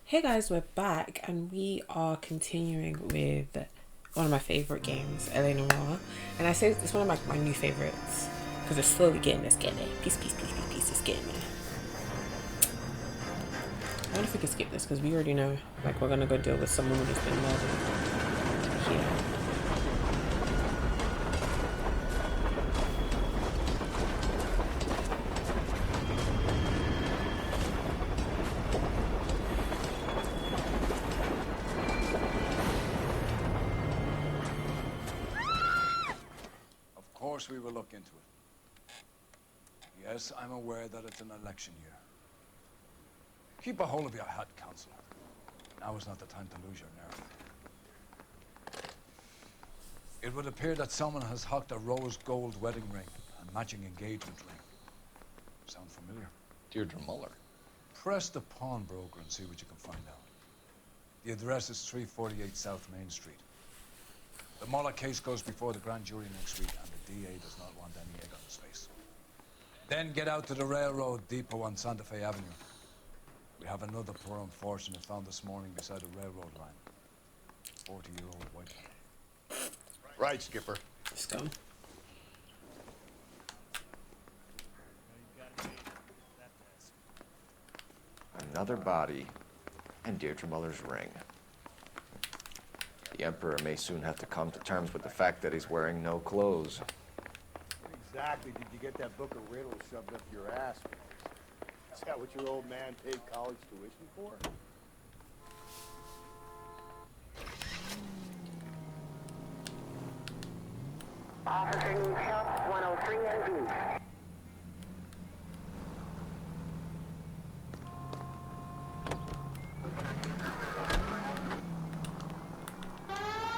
Hey guys, we're back and we are continuing with one of my favourite games, L.A Noire. And I say it's one of my new favourites because it's slowly getting there. Piece, it's getting there. I wonder if we can skip this because we already know, like, we're gonna go deal with someone who's been murdered here. Of course we will look into it. Yes, I'm aware that it's an election year. Keep a hold of your hat, Counselor. Now is not the time to lose your nerve. It would appear that someone has hocked a rose gold wedding ring and matching engagement ring. Sound familiar? Deirdre Muller. Press the pawnbroker and see what you can find out. The address is 348 South Main Street. The Muller case goes before the grand jury next week, and the DA does not want any egg on his face. Then get out to the railroad depot on Santa Fe Avenue. We have another poor unfortunate found this morning beside a railroad line. 40-year-old white man. Right, Skipper. Let's go. Another body, and Deirdre Muller's ring. The Emperor may soon have to come to terms with the fact that he's wearing no clothes. What exactly did you get that book of riddles shoved up your ass? Is that what your old man paid college tuition for? Officer needs help, 103 and B.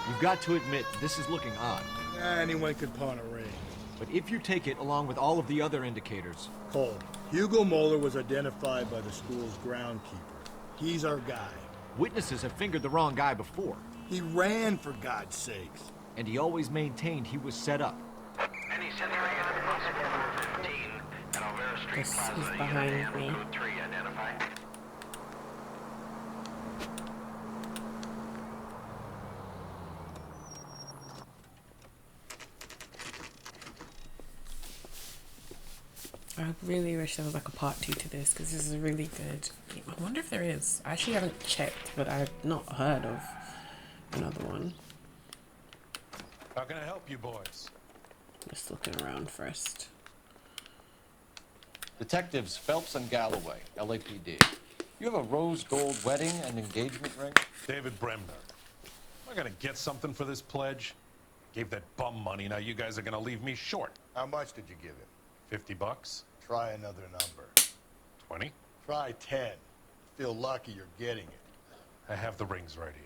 You've got to admit, this is looking odd. Anyone could pawn a ring. But if you take it along with all of the other indicators... Cole, Hugo Moeller was identified by the school's groundkeeper. He's our guy. Witnesses have fingered the wrong guy before. He ran, for God's sakes. And he always maintained he was set up. Any sentry in possible 15 at Alvera Street This Plaza, is behind unit me. code 3 identified. I really wish there was like a part 2 to this because this is a really good game. I wonder if there is. I actually haven't checked, but I've not heard of another one. How can I help you boys? Just looking around first. Detectives Phelps and Galloway, LAPD. You have a rose gold wedding and engagement ring? David Bremner. Am I gonna get something for this pledge? Gave that bum money, now you guys are gonna leave me short. How much did you give him? 50 bucks? Try another number. 20? Try 10. Feel lucky you're getting it. I have the rings right here.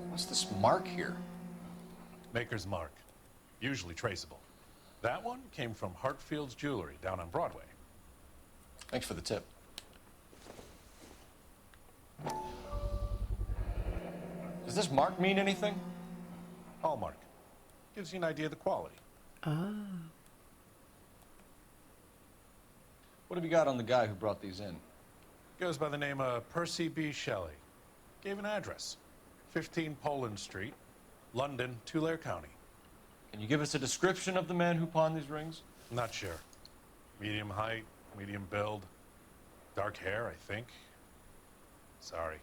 What's this mark here? Maker's mark. Usually traceable. That one came from Hartfield's Jewelry down on Broadway. Thanks for the tip. Does this mark mean anything? Hallmark. Gives you an idea of the quality. Ah. What have you got on the guy who brought these in? Goes by the name of Percy B. Shelley. Gave an address. 15 Poland Street, London, Tulare County. Can you give us a description of the man who pawned these rings? Not sure. Medium height, medium build. Dark hair, I think. Sorry.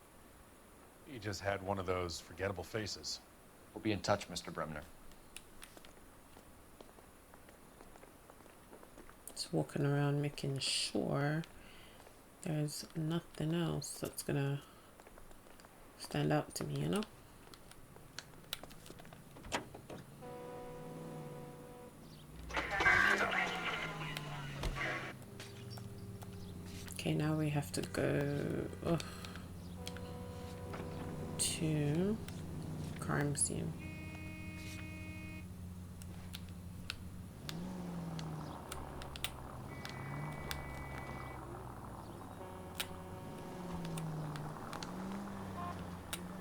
He just had one of those forgettable faces. We'll be in touch, Mr. Bremner. Just walking around making sure there's nothing else that's gonna stand out to me, you know? Okay, now we have to go to crime scene.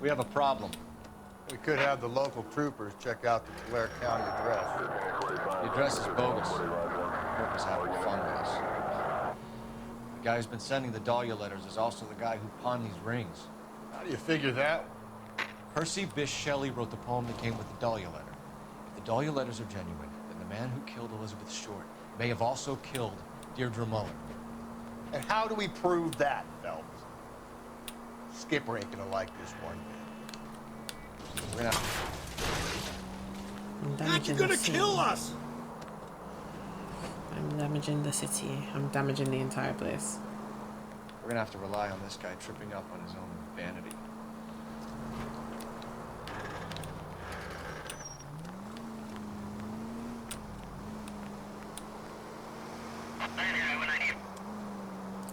We have a problem. We could have the local troopers check out the Blair County address. The address is bogus. Corpora's having fun with us. The guy who's been sending the Dahlia letters is also the guy who pawned these rings. How do you figure that? Percy Bysshe Shelley wrote the poem that came with the Dahlia letter. If the Dahlia letters are genuine, then the man who killed Elizabeth Short may have also killed Deirdre Mullen. And how do we prove that, Phelps? Skipper ain't gonna like this one bit. We're gonna have I'm God, damaging you're the gonna city. kill us! I'm damaging the city. I'm damaging the entire place. We're gonna have to rely on this guy tripping up on his own vanity.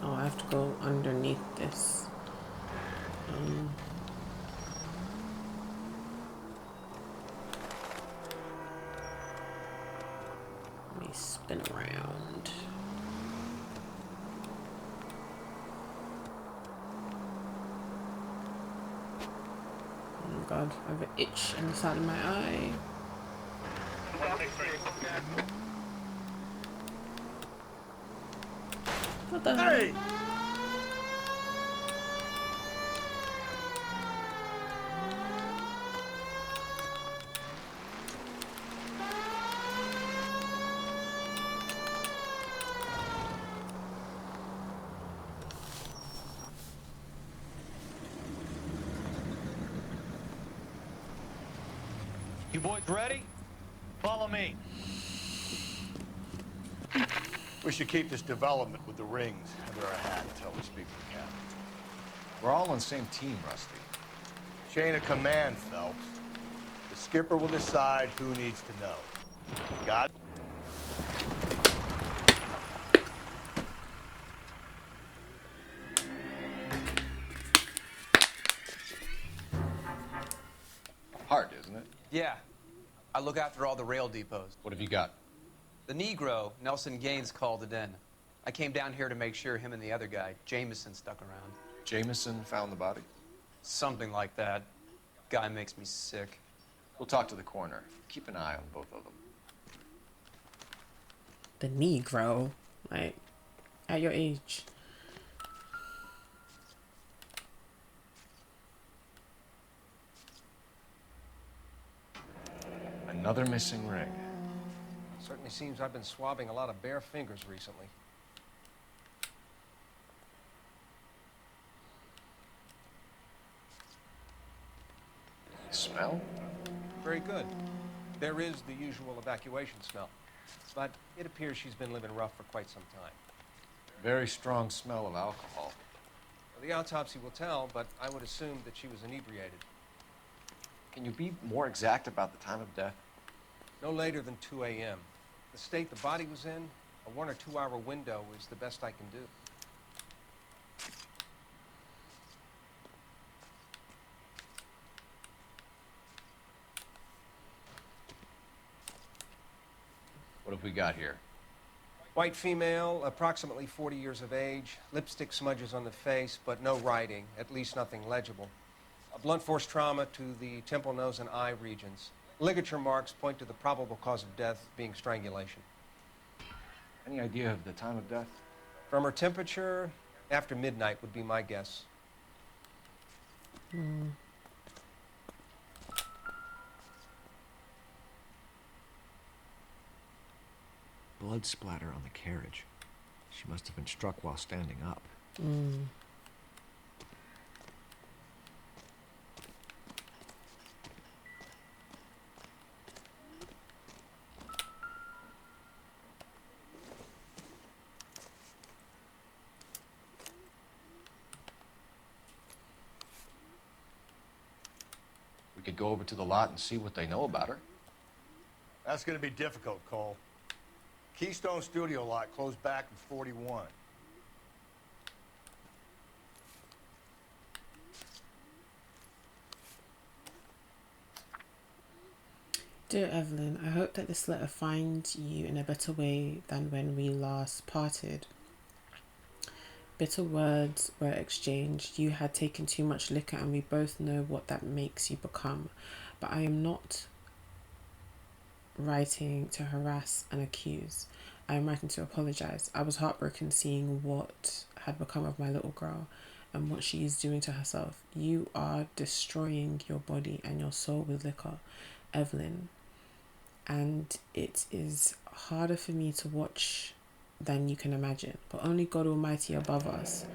Oh, I have to go underneath this. Let me spin around. Oh my god, I have an itch on the side of my eye. What the hell? Hey! You boys ready? Follow me. We should keep this development with the rings under our hat until we speak to the captain. We're all on the same team, Rusty. Chain of command, Phelps. The skipper will decide who needs to know. Got it? Hard, isn't it? Yeah. I look after all the rail depots. What have you got? The Negro, Nelson Gaines, called it in. I came down here to make sure him and the other guy, Jameson, stuck around. Jameson found the body? Something like that. Guy makes me sick. We'll talk to the coroner. Keep an eye on both of them. The Negro, like, at your age. Another missing ring. Certainly seems I've been swabbing a lot of bare fingers recently. Smell? Very good. There is the usual evacuation smell, but it appears she's been living rough for quite some time. Very strong smell of alcohol. Well, the autopsy will tell, but I would assume that she was inebriated. Can you be more exact about the time of death? No later than 2 a.m. The state the body was in, a 1 or 2 hour window is the best I can do. What have we got here? White female, approximately 40 years of age, lipstick smudges on the face, but no writing, at least nothing legible. A blunt force trauma to the temple, nose, and eye regions. Ligature marks point to the probable cause of death being strangulation. Any idea of the time of death? From her temperature, after midnight would be my guess. Blood splatter on the carriage. She must have been struck while standing up. We could go over to the lot and see what they know about her. That's gonna be difficult, Cole. Keystone Studio lot closed back in 41. Dear Evelyn, I hope that this letter finds you in a better way than when we last parted. Bitter words were exchanged. You had taken too much liquor, and we both know what that makes you become. but I am not writing to harass and accuse. I am writing to apologize. I was heartbroken seeing what had become of my little girl and what she is doing to herself. You are destroying your body and your soul with liquor, Evelyn. And it is harder for me to watch than you can imagine. But only God Almighty above us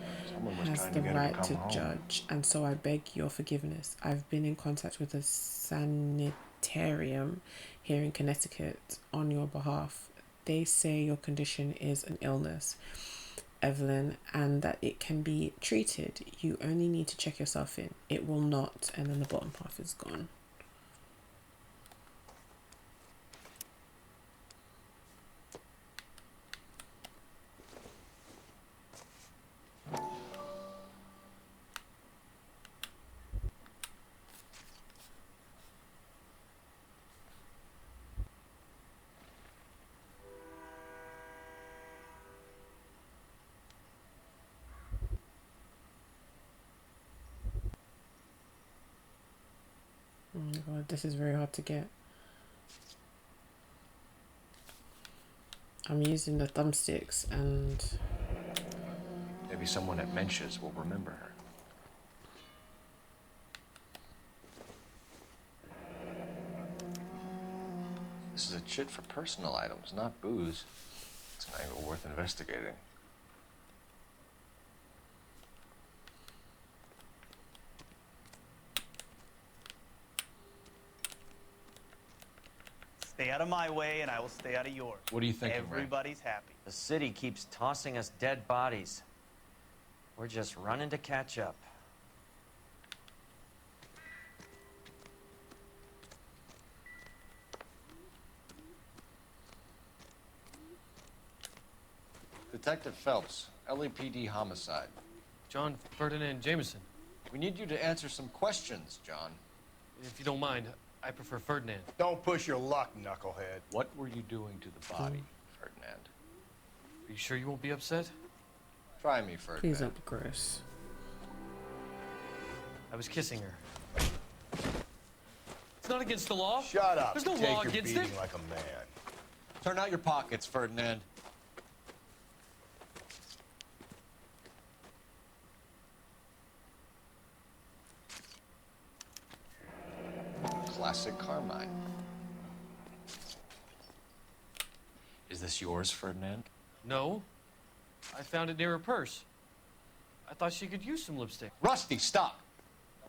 has the right to judge. And so I beg your forgiveness. I've been in contact with a sanitarium here in Connecticut on your behalf. They say your condition is an illness, Evelyn, and that it can be treated. You only need to check yourself in. It will not. And then the bottom half is gone. Oh my god, this is very hard to get. I'm using the thumbsticks and... Maybe someone at Mensch's will remember her. This is a chit for personal items, not booze. It's an angle worth investigating. Stay out of my way, and I will stay out of yours. What do you think? Everybody's happy. The city keeps tossing us dead bodies. We're just running to catch up. Detective Phelps, LAPD homicide. John Ferdinand Jameson. We need you to answer some questions, John. If you don't mind, I prefer Ferdinand. Don't push your luck, knucklehead. What were you doing to the body, Ferdinand? Are you sure you won't be upset? Try me, Ferdinand. Please don't be gross. I was kissing her. It's not against the law. Shut up. There's no Take law your against beating it. like a man. Turn out your pockets, Ferdinand. Classic Carmine. Is this yours, Ferdinand? No. I found it near her purse. I thought she could use some lipstick. Rusty, stop.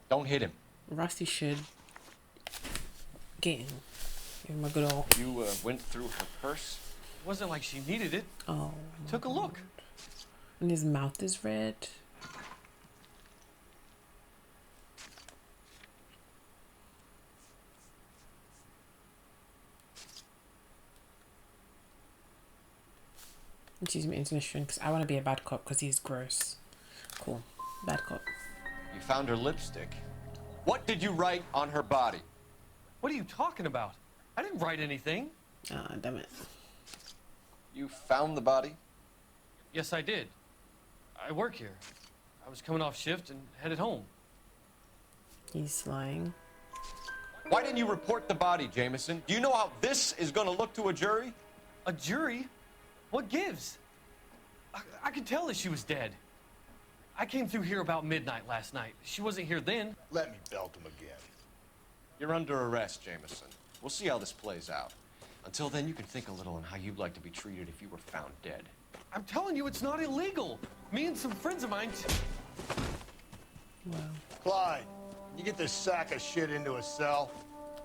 Don't hit him. Rusty should get him. Give him a good old... You went through her purse? It wasn't like she needed it. Oh. Took a look. And his mouth is red. Excuse me, international, because I want to be a bad cop because he's gross. Cool. Bad cop. You found her lipstick. What did you write on her body? What are you talking about? I didn't write anything. Ah, damn it. You found the body? Yes, I did. I work here. I was coming off shift and headed home. He's lying. Why didn't you report the body, Jameson? Do you know how this is going to look to a jury? A jury? What gives? I could tell that she was dead. I came through here about midnight last night. She wasn't here then. Let me belt him again. You're under arrest, Jameson. We'll see how this plays out. Until then, you can think a little on how you'd like to be treated if you were found dead. I'm telling you, it's not illegal. Me and some friends of mine... Wow. Clyde, you get this sack of shit into a cell.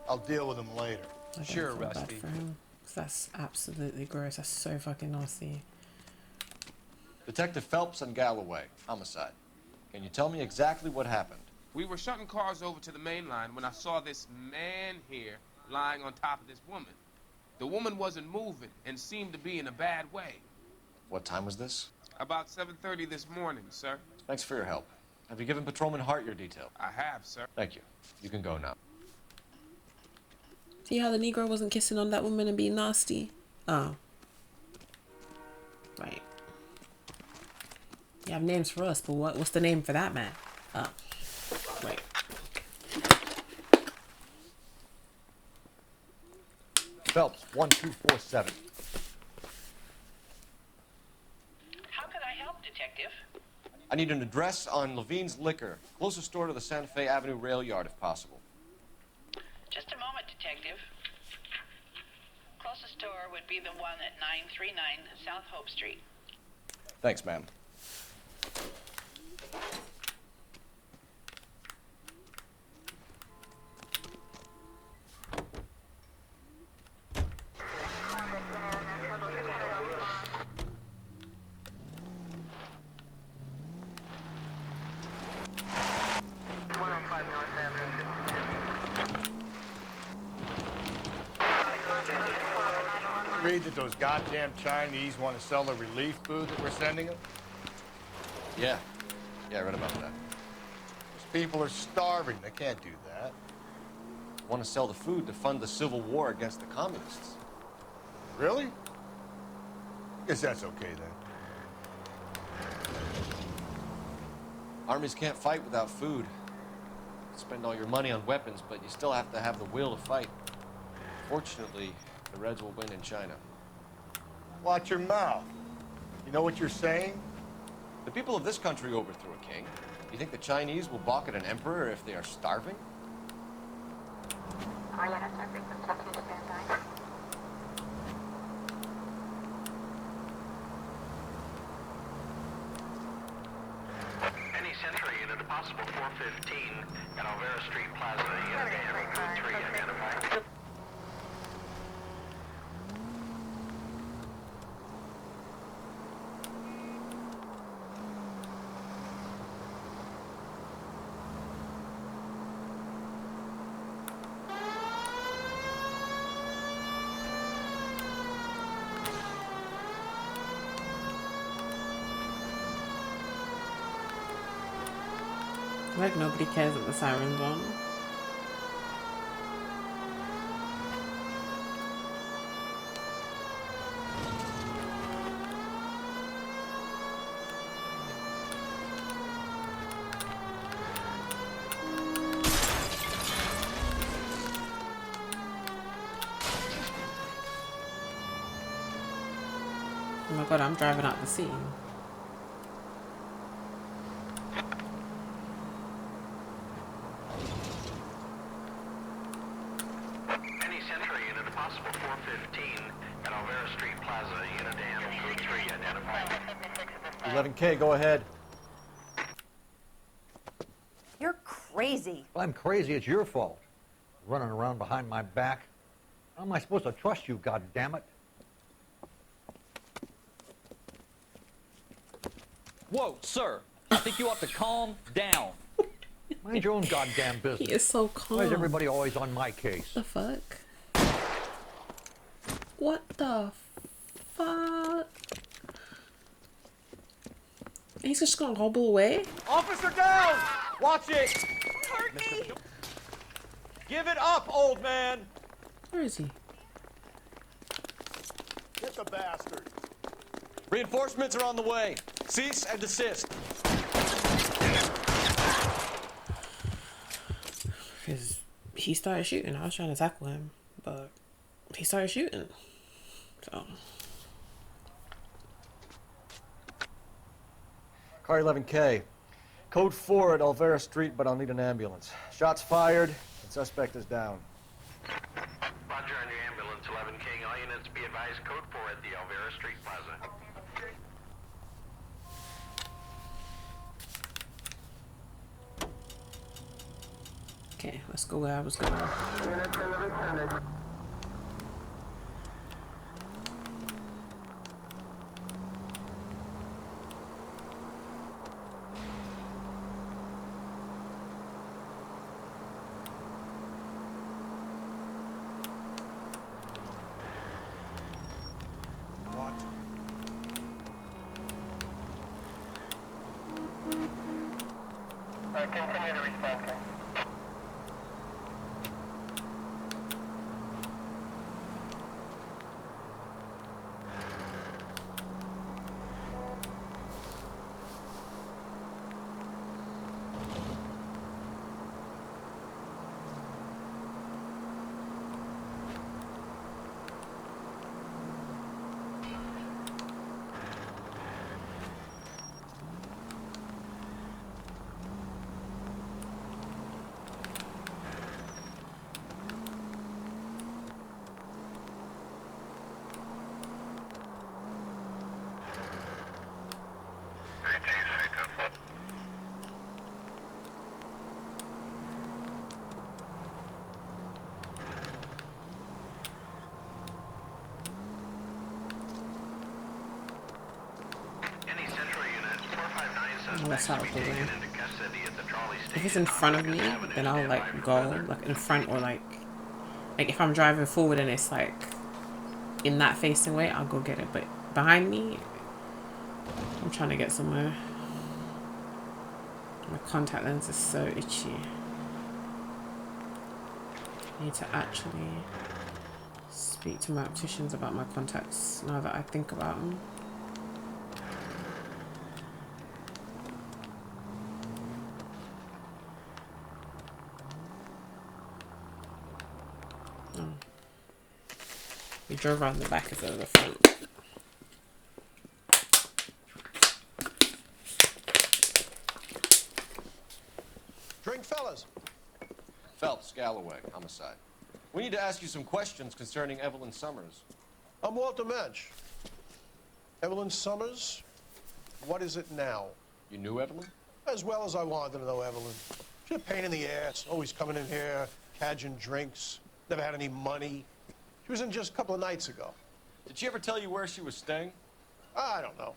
I'll deal with him later. I Sure, don't feel bad Rusty. for him. 'Cause that's absolutely gross. That's so fucking nasty. Detective Phelps and Galloway, homicide. Can you tell me exactly what happened? We were shutting cars over to the main line when I saw this man here lying on top of this woman. The woman wasn't moving and seemed to be in a bad way. What time was this? About 7:30 this morning, sir. Thanks for your help. Have you given Patrolman Hart your detail? I have, sir. Thank you. You can go now. See how the Negro wasn't kissing on that woman and being nasty? Oh. Right. You have names for us, but what's the name for that man? Oh. Right. Phelps, 1247. How can I help, Detective? I need an address on Levine's Liquor. Closest store to the Santa Fe Avenue rail yard, if possible. Just a moment, Detective. Closest store would be the one at 939 South Hope Street. Thanks, ma'am. Read that those goddamn Chinese want to sell the relief food that we're sending them? Yeah. Yeah, I read about that. Those people are starving. They can't do that. Want to sell the food to fund the civil war against the communists. Really? Guess that's okay then. Armies can't fight without food. Spend all your money on weapons, but you still have to have the will to fight. Fortunately, the Reds will win in China. Watch your mouth. You know what you're saying? The people of this country overthrew a king. You think the Chinese will balk at an emperor if they are starving? Any Century unit, a possible 415 at Alvera Street Plaza, unit and code 3 identified. Like nobody cares that the siren's on. Oh my god, I'm driving out the scene. Any Century unit, a possible 415 at Alvera Street Plaza, unit and code 3 identified. 11K, go ahead. You're crazy. If I'm crazy, it's your fault. Running around behind my back. How am I supposed to trust you, goddammit? Whoa, sir. I think you ought to calm down. Mind your own goddamn business. He is so calm. Why is everybody always on my case? What the fuck? What the fuck? He's just gonna hobble away? Officer down! Watch it! Hurt me! Give it up, old man! Where is he? Get the bastard. Reinforcements are on the way. Cease and desist. Because he started shooting. I was trying to tackle him, but he started shooting. So. Car 11K. Code 4 at Alvera Street, but I'll need an ambulance. Shots fired, and suspect is down. Roger on your ambulance, 11 King. All units be advised, code 4 at the Alvera Street Plaza. Okay, let's go where I was going. Continue to respond, King. that's out of the way. into custody at the trolley If it's in front of me, then I'll like go like in front, or like if I'm driving forward and it's like in that facing way, I'll go get it. But behind me, I'm trying to get somewhere. My contact lens is so itchy. I need to actually speak to my opticians about my contacts now that I think about them. Oh. We drove around the back instead of the front. Drink, fellas. Phelps, Galloway, homicide. We need to ask you some questions concerning Evelyn Summers. I'm Walter Mensch. Evelyn Summers, what is it now? You knew Evelyn? As well as I wanted to know Evelyn. She's a pain in the ass, always coming in here, cadging drinks, never had any money. She was in just a couple of nights ago. Did she ever tell you where she was staying? I don't know.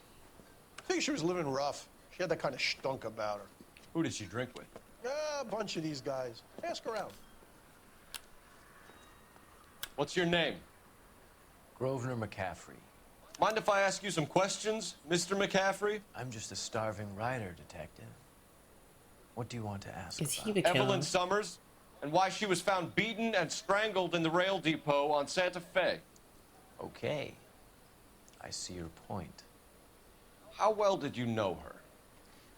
I think she was living rough. She had that kind of stunk about her. Who did she drink with? A bunch of these guys. Ask around. What's your name? Grosvenor McCaffrey. Mind if I ask you some questions, Mr. McCaffrey? I'm just a starving writer, detective. What do you want to ask Is about? he the killer? Evelyn Summers, and why she was found beaten and strangled in the rail depot on Santa Fe. Okay. I see your point. How well did you know her?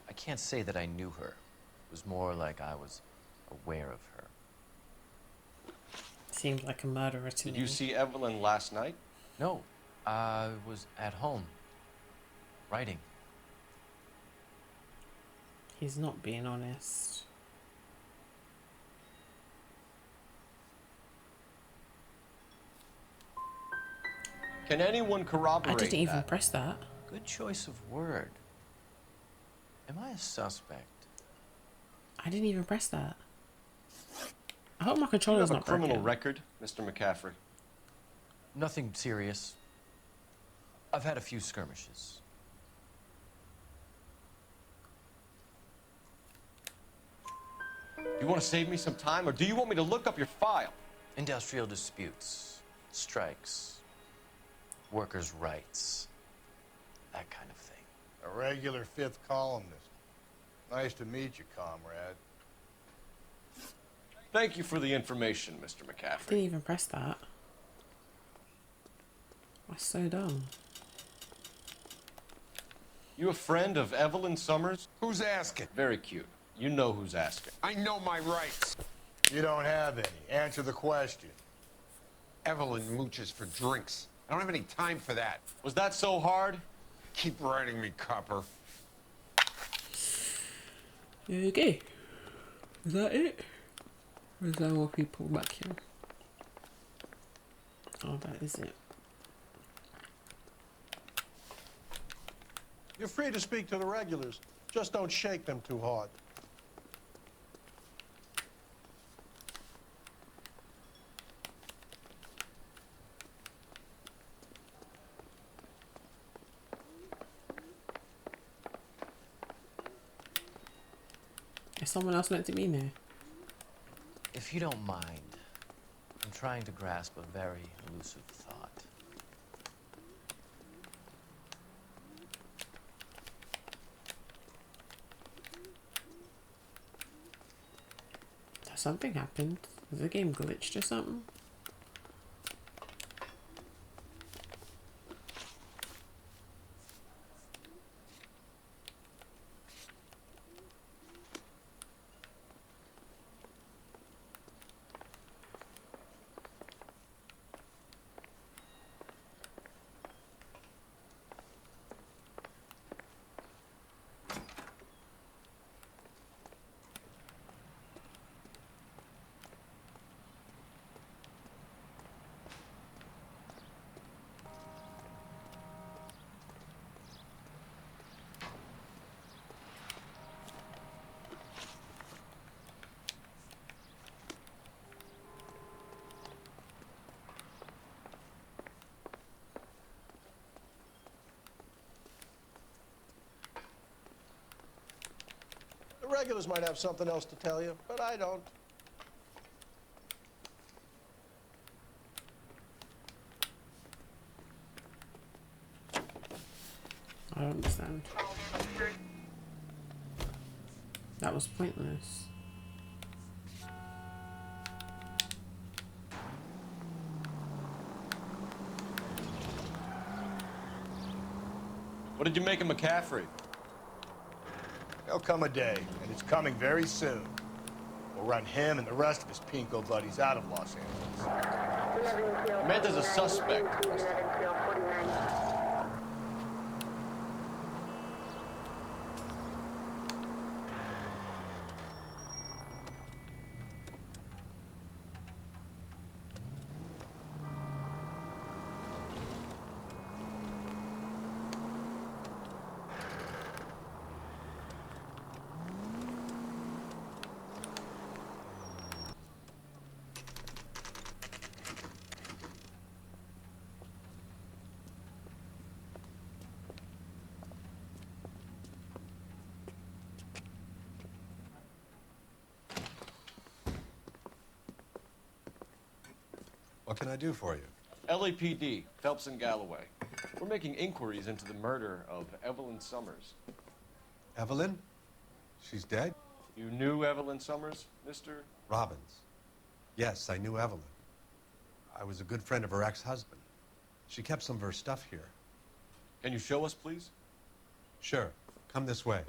I can't say that I knew her. It was more like I was aware of her. Seemed like a murderer to me. Did you see Evelyn last night? No. I was at home. Writing. He's not being honest. Can anyone corroborate I didn't even that? press that. Good choice of word. Am I a suspect? I didn't even press that. I hope my Do you controller's have a not criminal broken. record, Mr. McCaffrey? Nothing serious. I've had a few skirmishes. Do you want to save me some time, or do you want me to look up your file? Industrial disputes, strikes, workers' rights, that kind of thing. A regular fifth columnist. Nice to meet you, comrade. Thank you for the information, Mr. McCaffrey. Didn't even press that. That's so dumb. You a friend of Evelyn Summers? Who's asking? Very cute. You know who's asking. I know my rights. You don't have any. Answer the question. Evelyn mooches for drinks. I don't have any time for that. Was that so hard? Keep writing me, copper. Okay. Is that it? Or is there more people back here? Oh, that is it. You're free to speak to the regulars. Just don't shake them too hard. Is someone else meant to be in there? If you don't mind, I'm trying to grasp a very elusive thought. Something happened. Was the game glitched or something? regulars might have something else to tell you, but I don't. I don't understand. That was pointless. What did you make of McCaffrey? There'll come a day, and it's coming very soon. We'll run him and the rest of his pinko buddies out of Los Angeles. I meant as a suspect. What can I do for you? LAPD, Phelps and Galloway. We're making inquiries into the murder of Evelyn Summers. Evelyn? She's dead? You knew Evelyn Summers, Mr. Robbins. Yes, I knew Evelyn. I was a good friend of her ex-husband. She kept some of her stuff here. Can you show us, please? Sure. Come this way.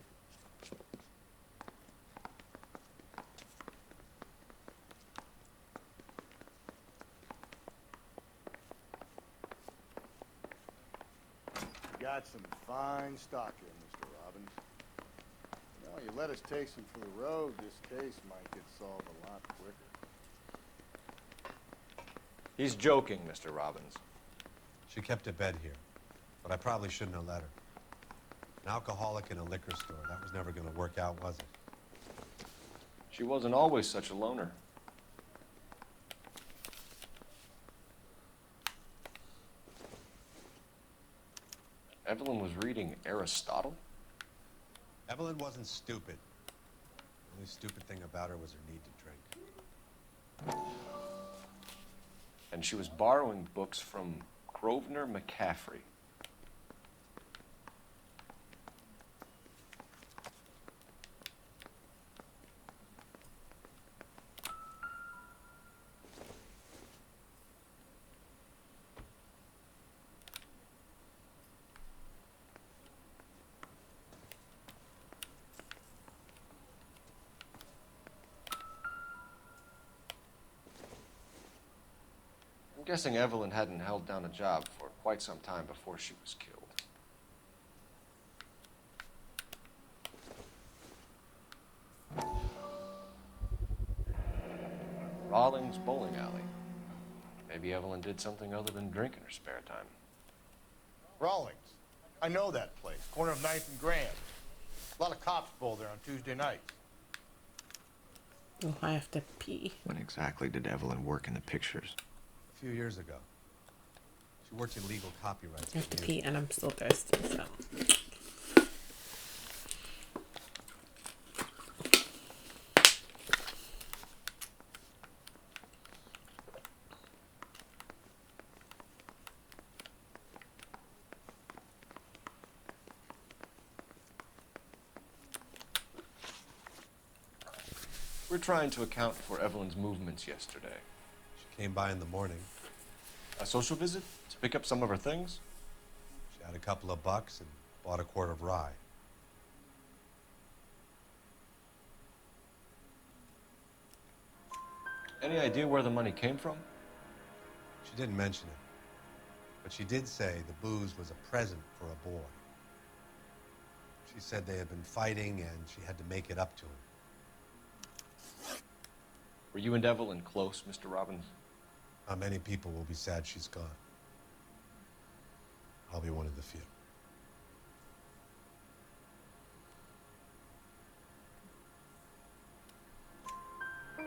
Got some fine stock here, Mr. Robbins. You know, you let us take some for the road, this case might get solved a lot quicker. He's joking, Mr. Robbins. She kept a bed here, but I probably shouldn't have let her. An alcoholic in a liquor store, that was never going to work out, was it? She wasn't always such a loner. Evelyn was reading Aristotle? Evelyn wasn't stupid. The only stupid thing about her was her need to drink. And she was borrowing books from Grosvenor McCaffrey. I'm guessing Evelyn hadn't held down a job for quite some time before she was killed. Rawlings Bowling Alley. Maybe Evelyn did something other than drink in her spare time. Rawlings. I know that place. Corner of 9th and Grand. A lot of cops bowl there on Tuesday nights. Oh, I have to pee. When exactly did Evelyn work in the pictures? A few years ago. She worked in legal copyrights. I have to pee and I'm still thirsty, so. We're trying to account for Evelyn's movements yesterday. She came by in the morning. A social visit? To pick up some of her things? She had a couple of bucks and bought a quart of rye. Any idea where the money came from? She didn't mention it, but she did say the booze was a present for a boy. She said they had been fighting and she had to make it up to him. Were you and Evelyn close, Mr. Robbins? Many people will be sad she's gone. I'll be one of the few.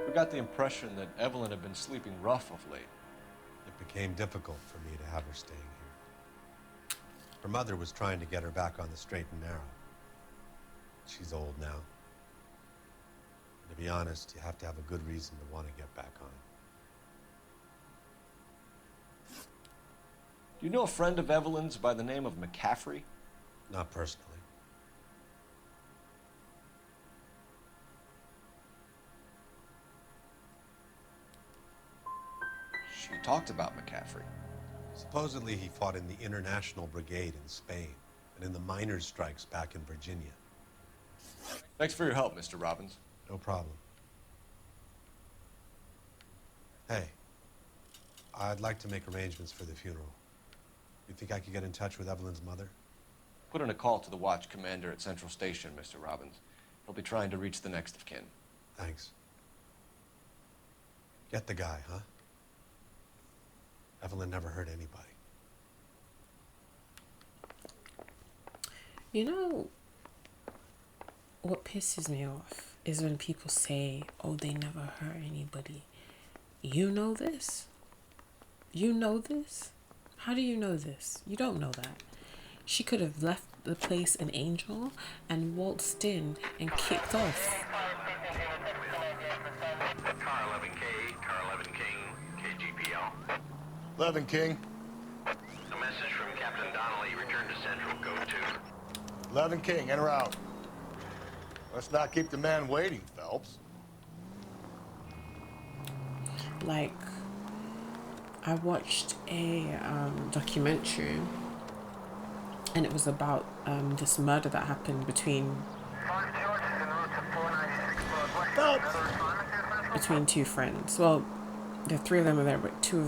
We got the impression that Evelyn had been sleeping rough of late. It became difficult for me to have her staying here. Her mother was trying to get her back on the straight and narrow. She's old now. And to be honest, you have to have a good reason to want to get back on. Do you know a friend of Evelyn's by the name of McCaffrey? Not personally. She talked about McCaffrey. Supposedly he fought in the International Brigade in Spain and in the miners' strikes back in Virginia. Thanks for your help, Mr. Robbins. No problem. Hey, I'd like to make arrangements for the funeral. You think I could get in touch with Evelyn's mother? Put in a call to the watch commander at Central Station, Mr. Robbins. He'll be trying to reach the next of kin. Thanks. Get the guy, huh? Evelyn never hurt anybody. You know, what pisses me off is when people say, oh, they never hurt anybody. You know this? You know this? How do you know this? You don't know that. She could have left the place an angel and waltzed in and kicked off. Car 11K, Car 11 King, KGPL. 11 King. A message from Captain Donnelly. Return to Central. Go to. 11 King, en route. Let's not keep the man waiting, Phelps. Like, I watched a documentary, and it was about this murder that happened between two friends. Well, the three of them were there, but two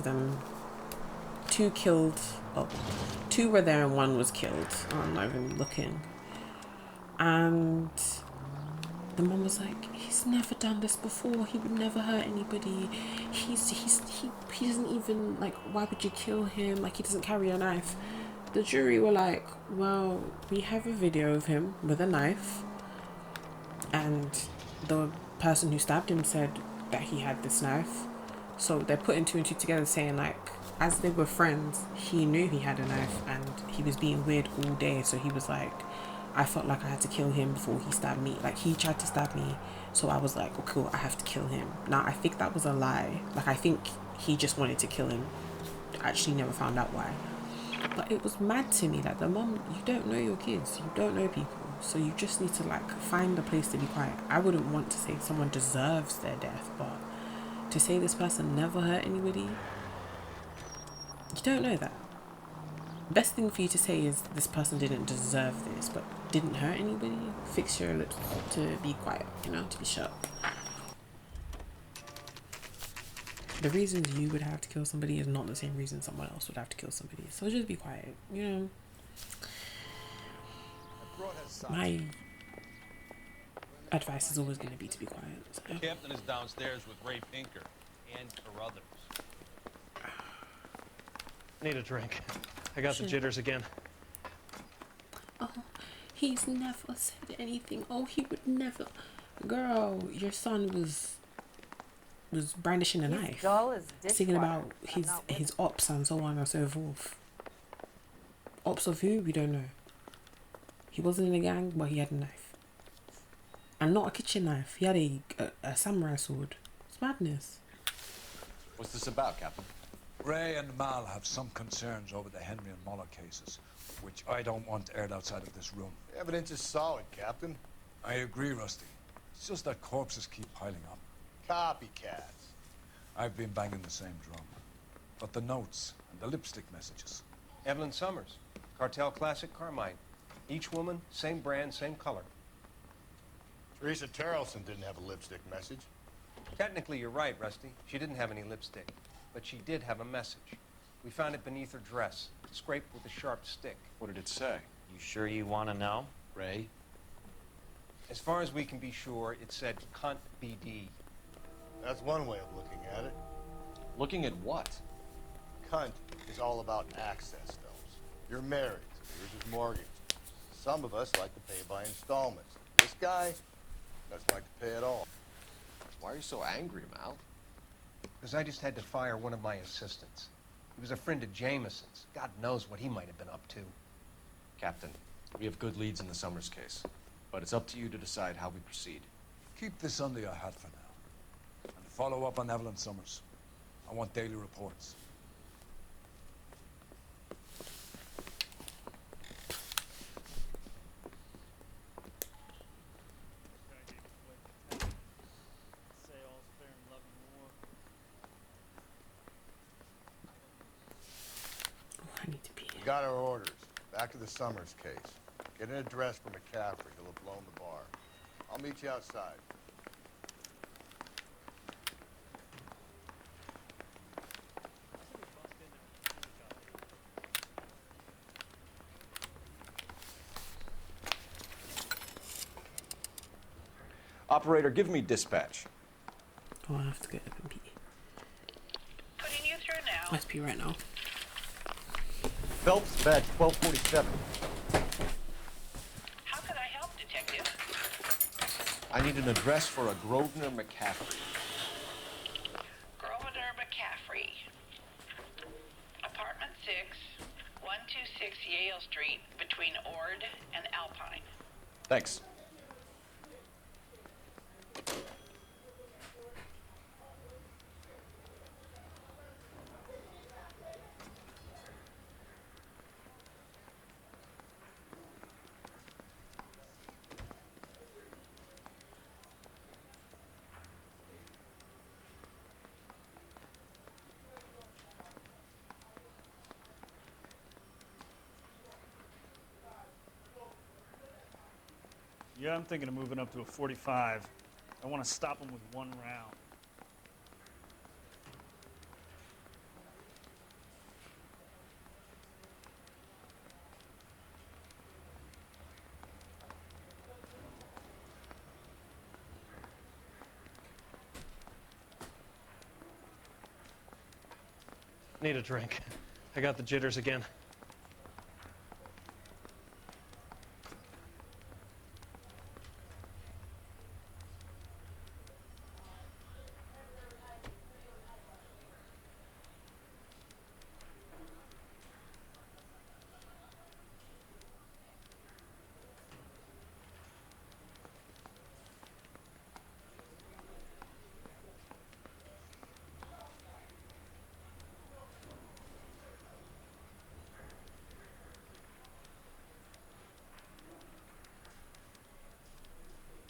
were there and one was killed. I'm not even looking. And the mom was like, he's never done this before. He would never hurt anybody. He doesn't even, like, why would you kill him? Like, he doesn't carry a knife. The jury were like, well, we have a video of him with a knife. And the person who stabbed him said that he had this knife. So they're putting two and two together saying, like, as they were friends, he knew he had a knife and he was being weird all day. So he was like, I felt like I had to kill him before he stabbed me. Like, he tried to stab me, so I was like, oh, cool, I have to kill him. Now, I think that was a lie. Like, I think he just wanted to kill him. I actually never found out why. But it was mad to me that the mom, you don't know your kids. You don't know people. So you just need to, like, find a place to be quiet. I wouldn't want to say someone deserves their death, but to say this person never hurt anybody, you don't know that. Best thing for you to say is this person didn't deserve this, but didn't hurt anybody. Fix your lips to be quiet, you know, to be shut. The reasons you would have to kill somebody is not the same reason someone else would have to kill somebody. So just be quiet, you know. My advice is always going to be to be quiet. So. The captain is downstairs with Ray Pinker and Carruthers. Need a drink. I got the jitters again. Oh, he's never said anything. Oh, he would never. Girl, your son was brandishing a knife, singing about his ops and so on and so forth. Ops of who? We don't know. He wasn't in a gang, but he had a knife, and not a kitchen knife. He had a samurai sword. It's madness. What's this about, Captain? Ray and Mal have some concerns over the Henry and Muller cases, which I don't want aired outside of this room. The evidence is solid, Captain. I agree, Rusty. It's just that corpses keep piling up. Copycats. I've been banging the same drum. But the notes and the lipstick messages. Evelyn Summers, Cartel Classic Carmine. Each woman, same brand, same color. Teresa Terrelson didn't have a lipstick message. Technically, you're right, Rusty. She didn't have any lipstick. But she did have a message. We found it beneath her dress, scraped with a sharp stick. What did it say? You sure you want to know? Ray? As far as we can be sure, it said cunt BD. That's one way of looking at it. Looking at what? Cunt is all about access, Phelps. You're married, so yours is mortgage. Some of us like to pay by installments. This guy doesn't like to pay at all. Why are you so angry, Mal? Because I just had to fire one of my assistants. He was a friend of Jameson's. God knows what he might have been up to. Captain, we have good leads in the Summers case, but it's up to you to decide how we proceed. Keep this under your hat for now. And follow up on Evelyn Summers. I want daily reports. I need to pee. We got our orders. Back to the Summers case. Get an address for McCaffrey. He'll have blown the bar. I'll meet you outside. Operator, give me dispatch. Oh, I have to get up and pee. Putting you through now. Let's pee right now. Phelps, badge 1247. How can I help, Detective? I need an address for a Grosvenor McCaffrey. Grosvenor McCaffrey. Apartment 6, 126 Yale Street, between Ord and Alpine. Thanks. Yeah, I'm thinking of moving up to a 45. I want to stop him with one round. Need a drink. I got the jitters again.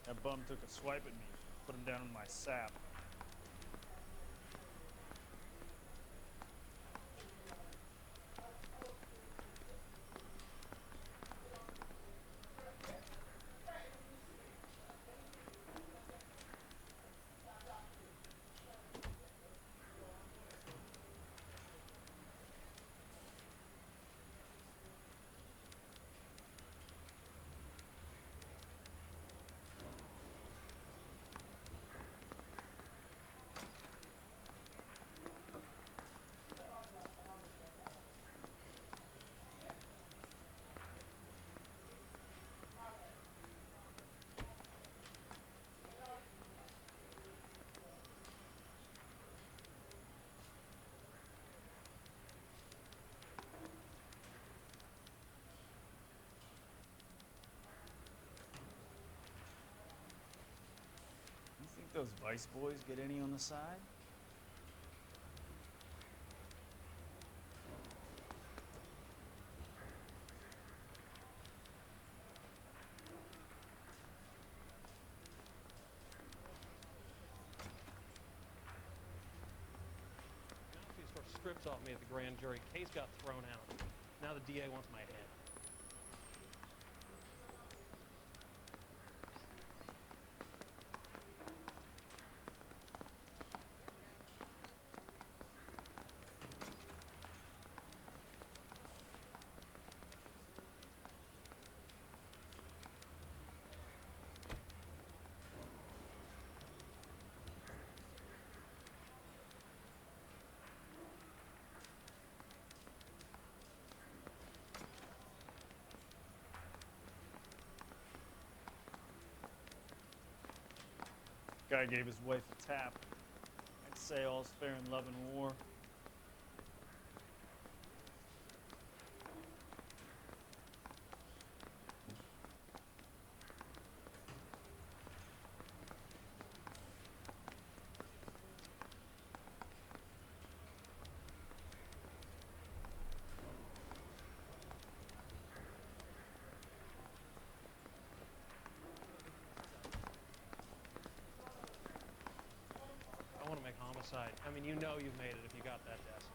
That bum took a swipe at me, put him down in my sap. Those Vice boys get any on the side? Stripped off me at the grand jury. Case got thrown out. Now the DA wants my head. Guy gave his wife a tap. I'd say all's fair in love and war. inside. I mean, you know you've made it if you got that desk.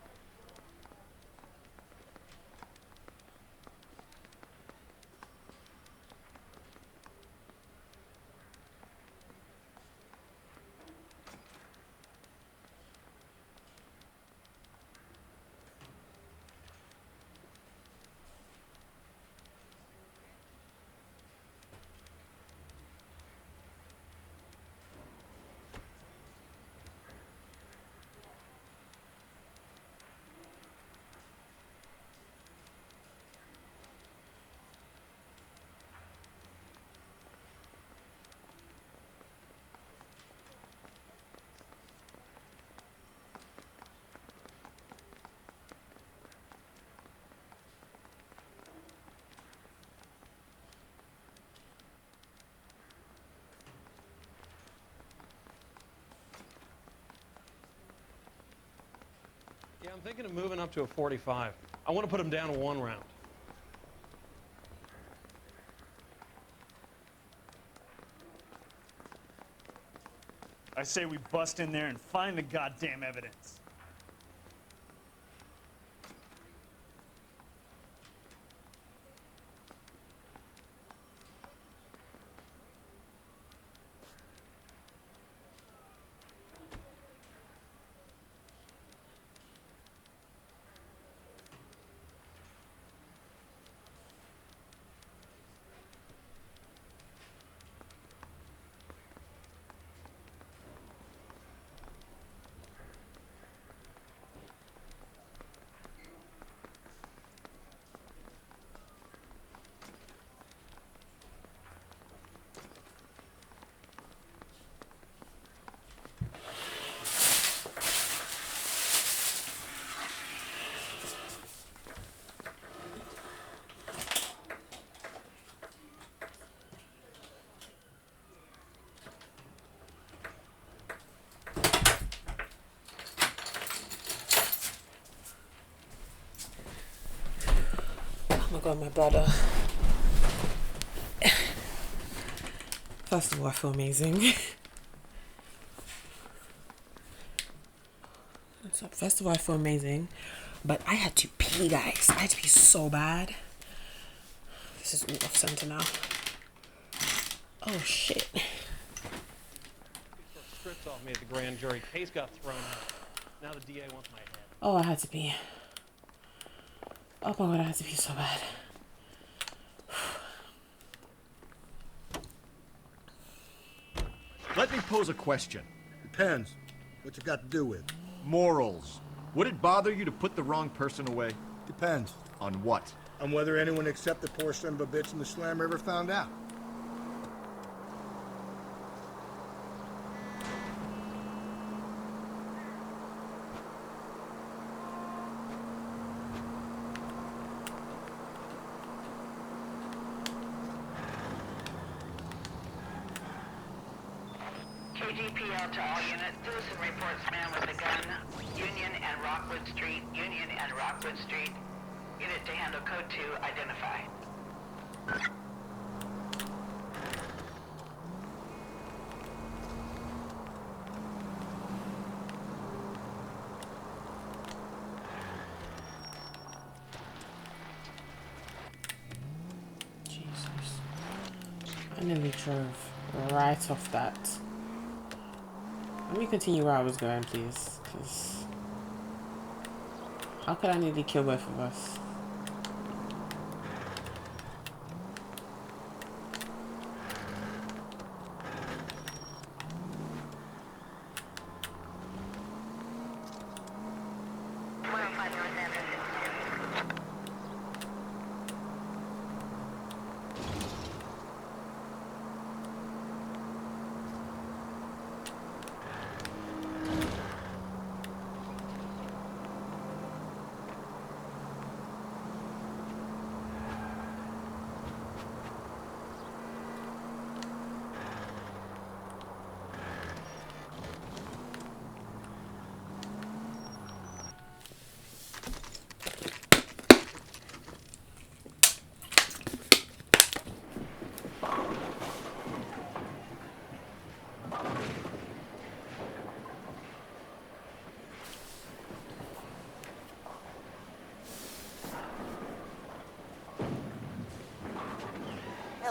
Yeah, I'm thinking of moving up to a 45. I want to put him down to 1 round. I say we bust in there and find the goddamn evidence. Oh my god, my bladder. First of all, I feel amazing. First of all, I feel amazing. But I had to pee, guys. I had to pee so bad. This is all off center now. Oh shit. Strips off me at the grand jury. Case got thrown out. Now the DA wants my head. Oh, I had to pee. Oh my god, I had to pee so bad. Let me pose a question. Depends. What's it got to do with? Morals. Would it bother you to put the wrong person away? Depends. On what? On whether anyone except the poor son of a bitch in the slammer ever found out. KGPL to all units. Citizen reports man with a gun. Union and Rockwood Street. Union and Rockwood Street. Unit to handle code 2. Identify. Jesus. I nearly drove right off that. Let me continue where I was going, please. Because how could I nearly kill both of us?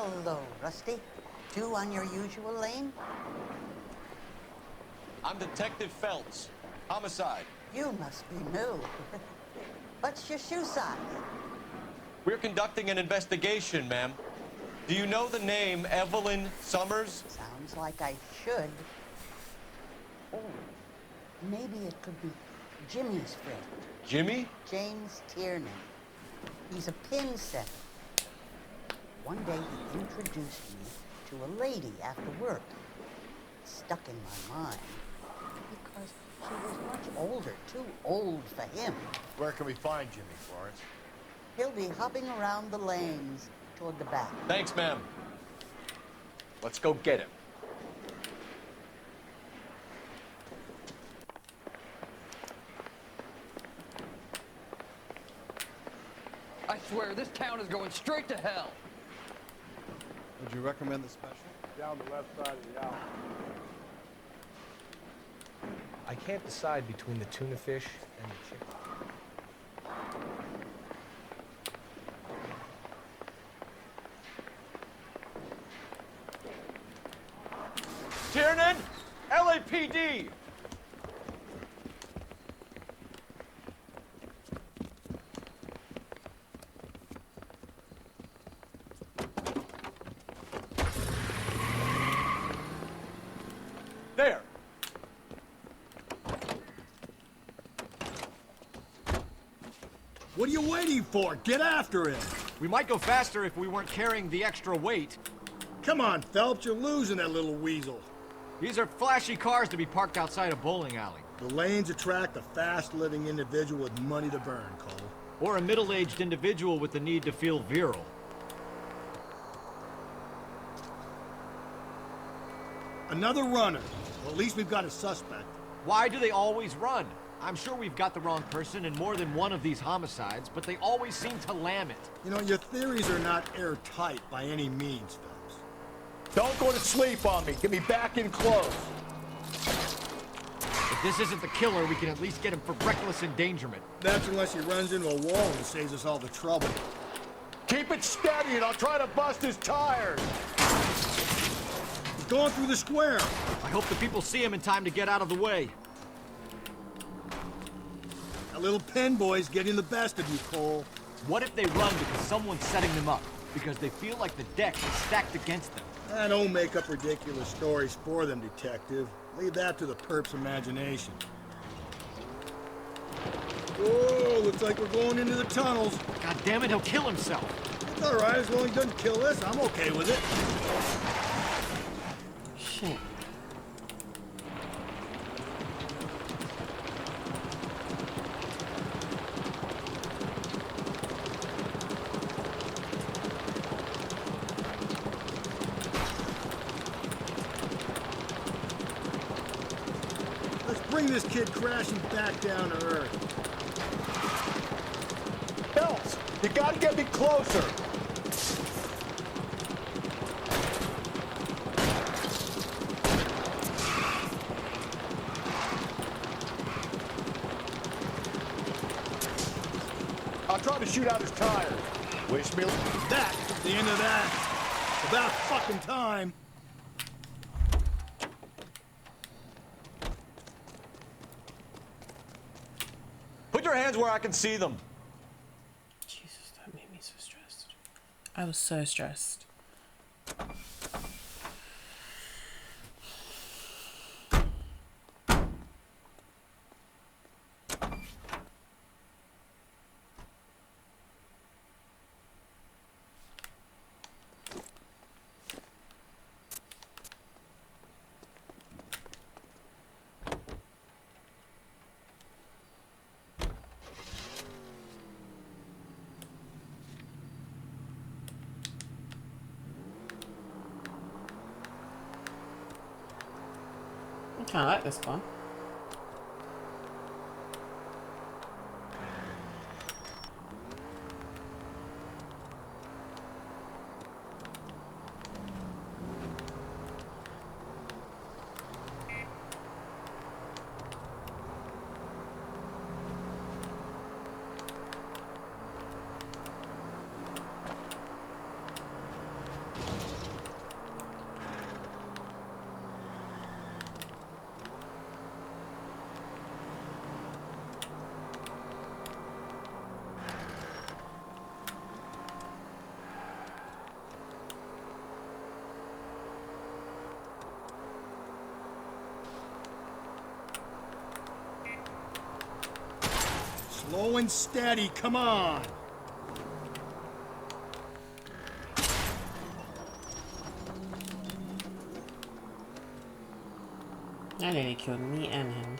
Hello, Rusty. Two on your usual lane? I'm Detective Phelps. Homicide. You must be new. What's your shoe size? We're conducting an investigation, ma'am. Do you know the name Evelyn Summers? Sounds like I should. Oh, maybe it could be Jimmy's friend. Jimmy? James Tiernan. He's a pin setter. One day he introduced me to a lady after work. It stuck in my mind because she was much older, too old for him. Where can we find Jimmy, Florence? He'll be hopping around the lanes toward the back. Thanks, ma'am. Let's go get him. I swear, this town is going straight to hell. Would you recommend the special? Down the left side of the alley. I can't decide between the tuna fish and the chicken. Tiernan! LAPD! There! What are you waiting for? Get after him! We might go faster if we weren't carrying the extra weight. Come on, Phelps, you're losing that little weasel. These are flashy cars to be parked outside a bowling alley. The lanes attract a fast-living individual with money to burn, Cole. Or a middle-aged individual with the need to feel virile. Another runner. Well, at least we've got a suspect. Why do they always run? I'm sure we've got the wrong person in more than one of these homicides, but they always seem to lam it. You know, your theories are not airtight by any means, Phelps. Don't go to sleep on me. Get me back in close. If this isn't the killer, we can at least get him for reckless endangerment. That's unless he runs into a wall and saves us all the trouble. Keep it steady and I'll try to bust his tires. He's going through the square. I hope the people see him in time to get out of the way. That little pen boy's getting the best of you, Cole. What if they run because someone's setting them up? Because they feel like the deck is stacked against them? Don't make up ridiculous stories for them, detective. Leave that to the perp's imagination. Whoa, looks like we're going into the tunnels. God damn it, he'll kill himself. It's all right, as long as he doesn't kill us, I'm okay with it. Shit. Bring this kid crashing back down to earth. Phelps, you gotta get me closer. I'll try to shoot out his tires. Wish me luck. That's the end of that. About fucking time. Put your hands where I can see them. Jesus, that made me so stressed. I was so stressed. I kind of like this one. Slow and steady, come on! I nearly killed me and him.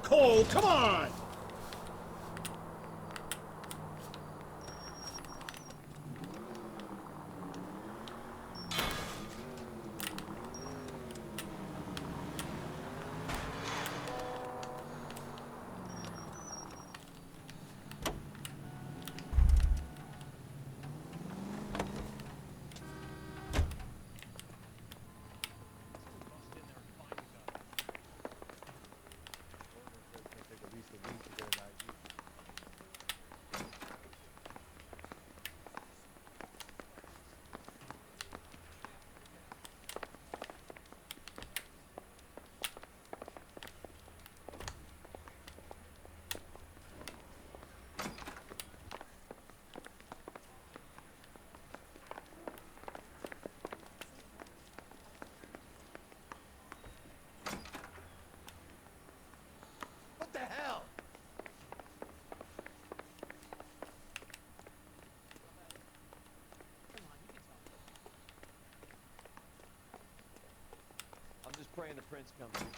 Cole, come on! What the hell? I'm just praying the prince comes through.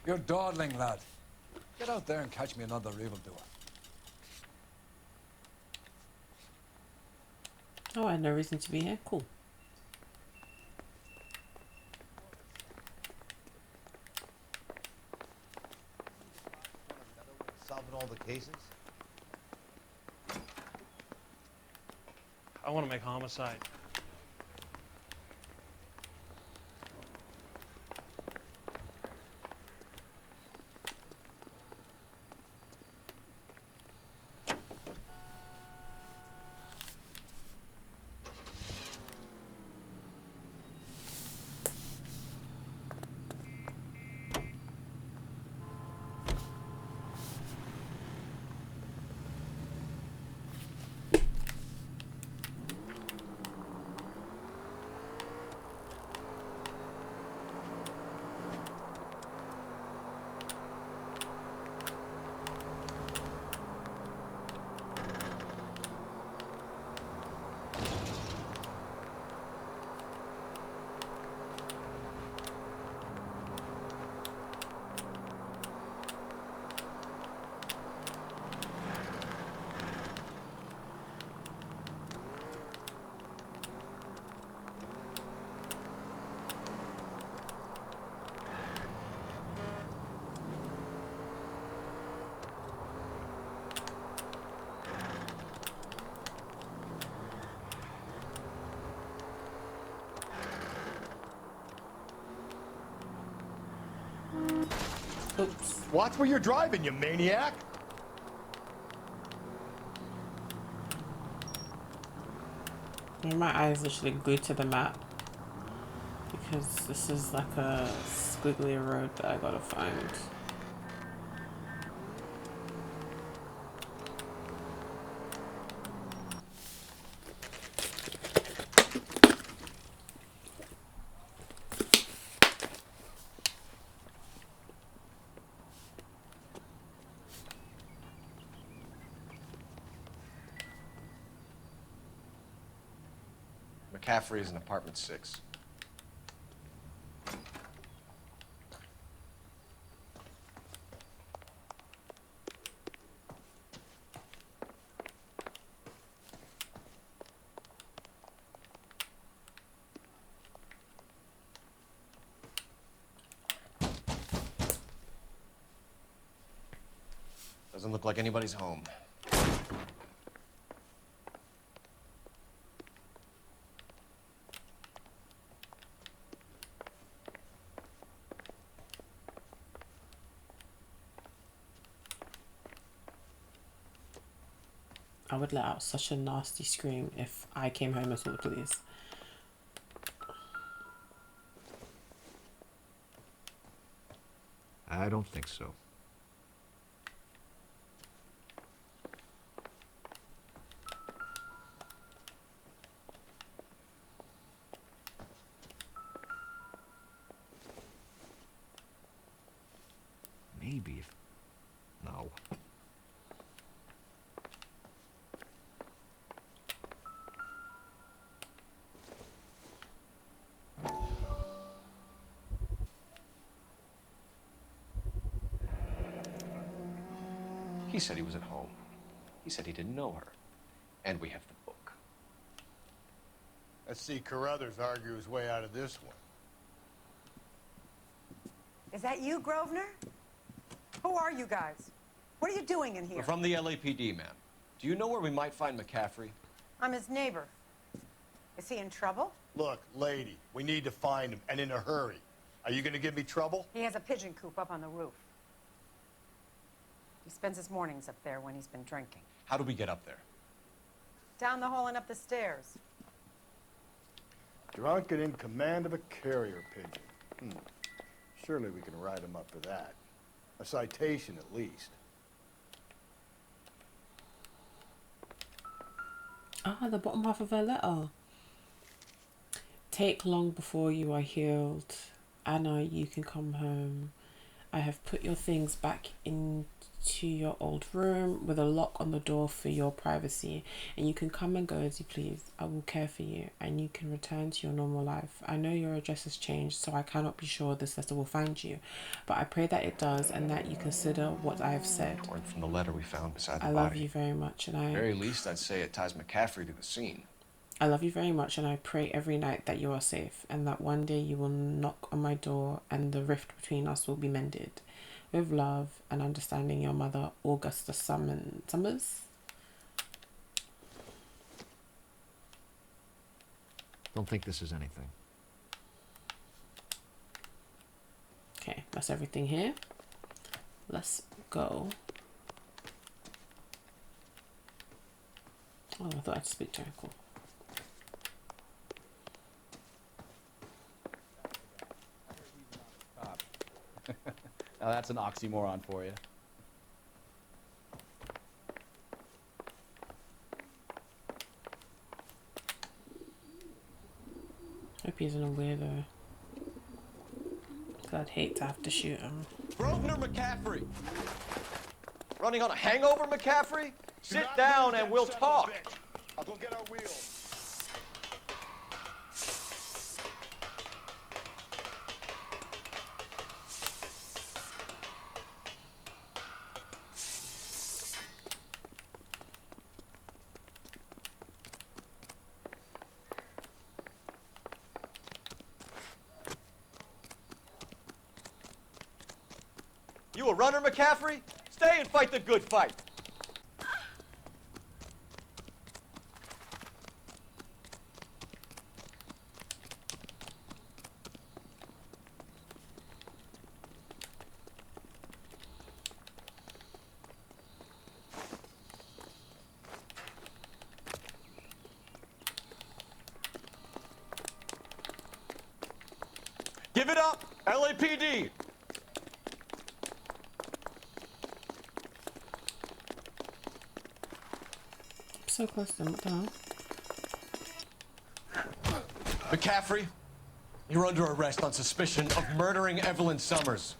You're dawdling, lad. Get out there and catch me another evildoer. Oh, I had no reason to be here. Cool. Solving all the cases? I want to make homicide. Oops. Watch where you're driving, you maniac! My eyes literally glued to the map because this is like a squiggly road that I gotta find. McCaffrey is in apartment 6. Doesn't look like anybody's home. I would let out such a nasty scream if I came home and saw the police. I don't think so. Maybe if... No. He said he was at home. He said he didn't know her. And we have the book. Let's see Carruthers argue his way out of this one. Is that you, Grosvenor? Who are you guys? What are you doing in here? We're from the LAPD, ma'am. Do you know where we might find McCaffrey? I'm his neighbor. Is he in trouble? Look, lady, we need to find him, and in a hurry. Are you gonna give me trouble? He has a pigeon coop up on the roof. He spends his mornings up there when he's been drinking. How do we get up there? Down the hall and up the stairs. Drunk and in command of a carrier pigeon. Surely we can write him up for that. A citation, at least. Ah, the bottom half of her letter. Take long before you are healed. Anna, you can come home. I have put your things back into your old room with a lock on the door for your privacy, and you can come and go as you please. I will care for you, and you can return to your normal life. I know your address has changed, so I cannot be sure this letter will find you, but I pray that it does, and that you consider what I have said. Torn from the letter we found beside the I body. love you very much, and At the very least, I'd say it ties McCaffrey to the scene. I love you very much, and I pray every night that you are safe, and that one day you will knock on my door and the rift between us will be mended. With love and understanding, your mother, Augusta Summers. Don't think this is anything. Okay, that's everything here. Let's go. Oh, I thought I'd speak to her. Cool. Now that's an oxymoron for you. Hope he isn't a weirdo. I'd hate to have to shoot him. Grosvenor McCaffrey! Running on a hangover, McCaffrey? Sit down and we'll talk. I'll go get our wheels. You a runner, McCaffrey? Stay and fight the good fight. Give it up, LAPD! So close to them, what the hell? McCaffrey, you're under arrest on suspicion of murdering Evelyn Summers.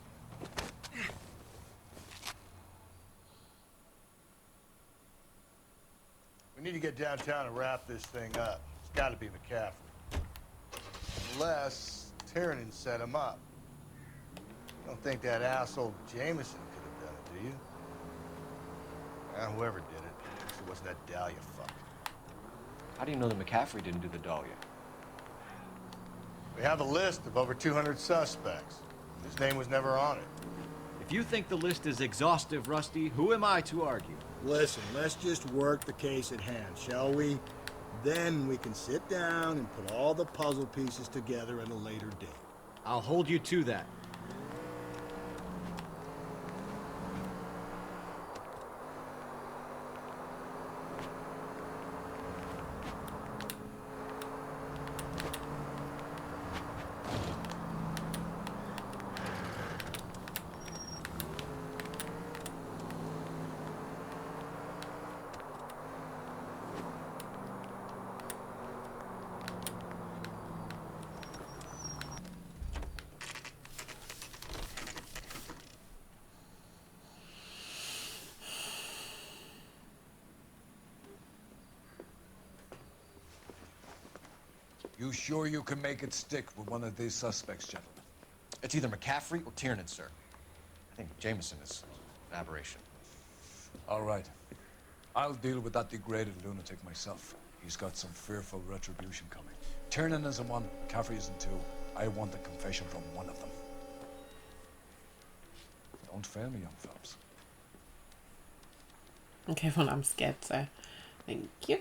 We need to get downtown and wrap this thing up. It's got to be McCaffrey. Unless Tiernan set him up. Don't think that asshole Jameson could have done it, do you? Whoever did it. It wasn't that Dahlia fuck. How do you know that McCaffrey didn't do the Dahlia? We have a list of over 200 suspects. His name was never on it. If you think the list is exhaustive, Rusty, who am I to argue? Listen, let's just work the case at hand, shall we? Then we can sit down and put all the puzzle pieces together at a later date. I'll hold you to that. You sure you can make it stick with one of these suspects, gentlemen? It's either McCaffrey or Tiernan, sir. I think Jameson is an aberration. All right. I'll deal with that degraded lunatic myself. He's got some fearful retribution coming. Tiernan isn't one, McCaffrey isn't two. I want a confession from one of them. Don't fail me, young fellas. Okay, well, I'm scared, so thank you.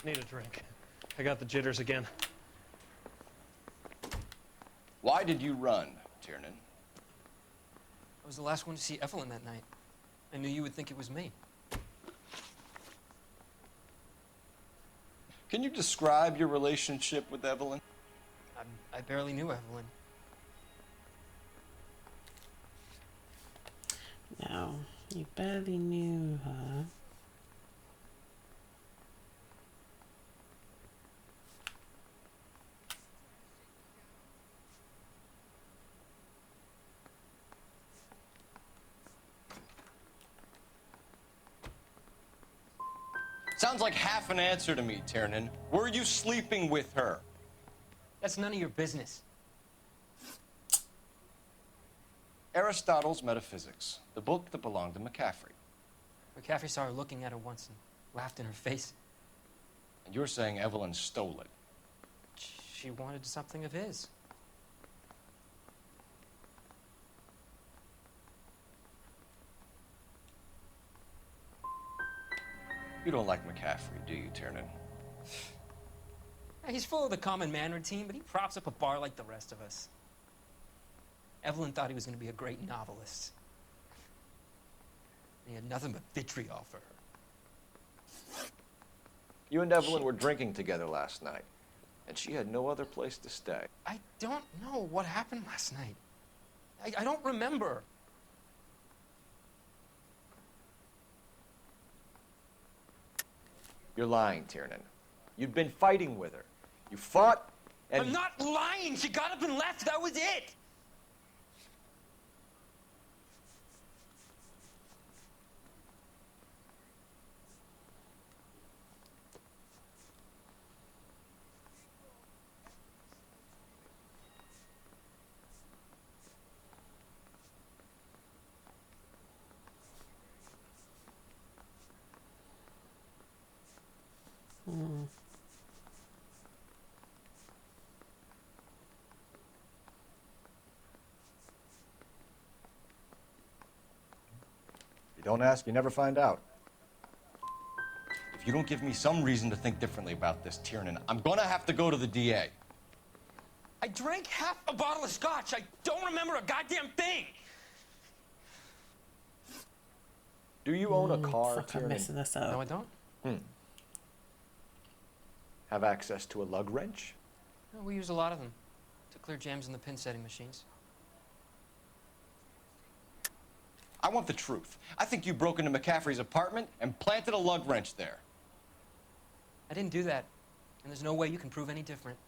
Need a drink. I got the jitters again. Why did you run, Tiernan? I was the last one to see Evelyn that night. I knew you would think it was me. Can you describe your relationship with Evelyn? I barely knew Evelyn. No, you barely knew her. Sounds like half an answer to me, Tiernan. Were you sleeping with her? That's none of your business. Aristotle's Metaphysics, the book that belonged to McCaffrey. McCaffrey saw her looking at her once and laughed in her face. And you're saying Evelyn stole it? She wanted something of his. You don't like McCaffrey, do you, Tiernan? He's full of the common man routine, but he props up a bar like the rest of us. Evelyn thought he was going to be a great novelist. He had nothing but vitriol for her. You and Evelyn were drinking together last night, and she had no other place to stay. I don't know what happened last night. I don't remember. You're lying, Tiernan. You've been fighting with her. You fought, and... I'm not lying! She got up and left! That was it! You don't ask, you never find out. If you don't give me some reason to think differently about this, Tiernan, I'm gonna have to go to the DA. I drank half a bottle of scotch. I don't remember a goddamn thing. Do you own a car, Fuck, I'm Tiernan? messing this up. No, I don't. Have access to a lug wrench? No, we use a lot of them to clear jams in the pin setting machines. I want the truth. I think you broke into McCaffrey's apartment and planted a lug wrench there. I didn't do that, and there's no way you can prove any different.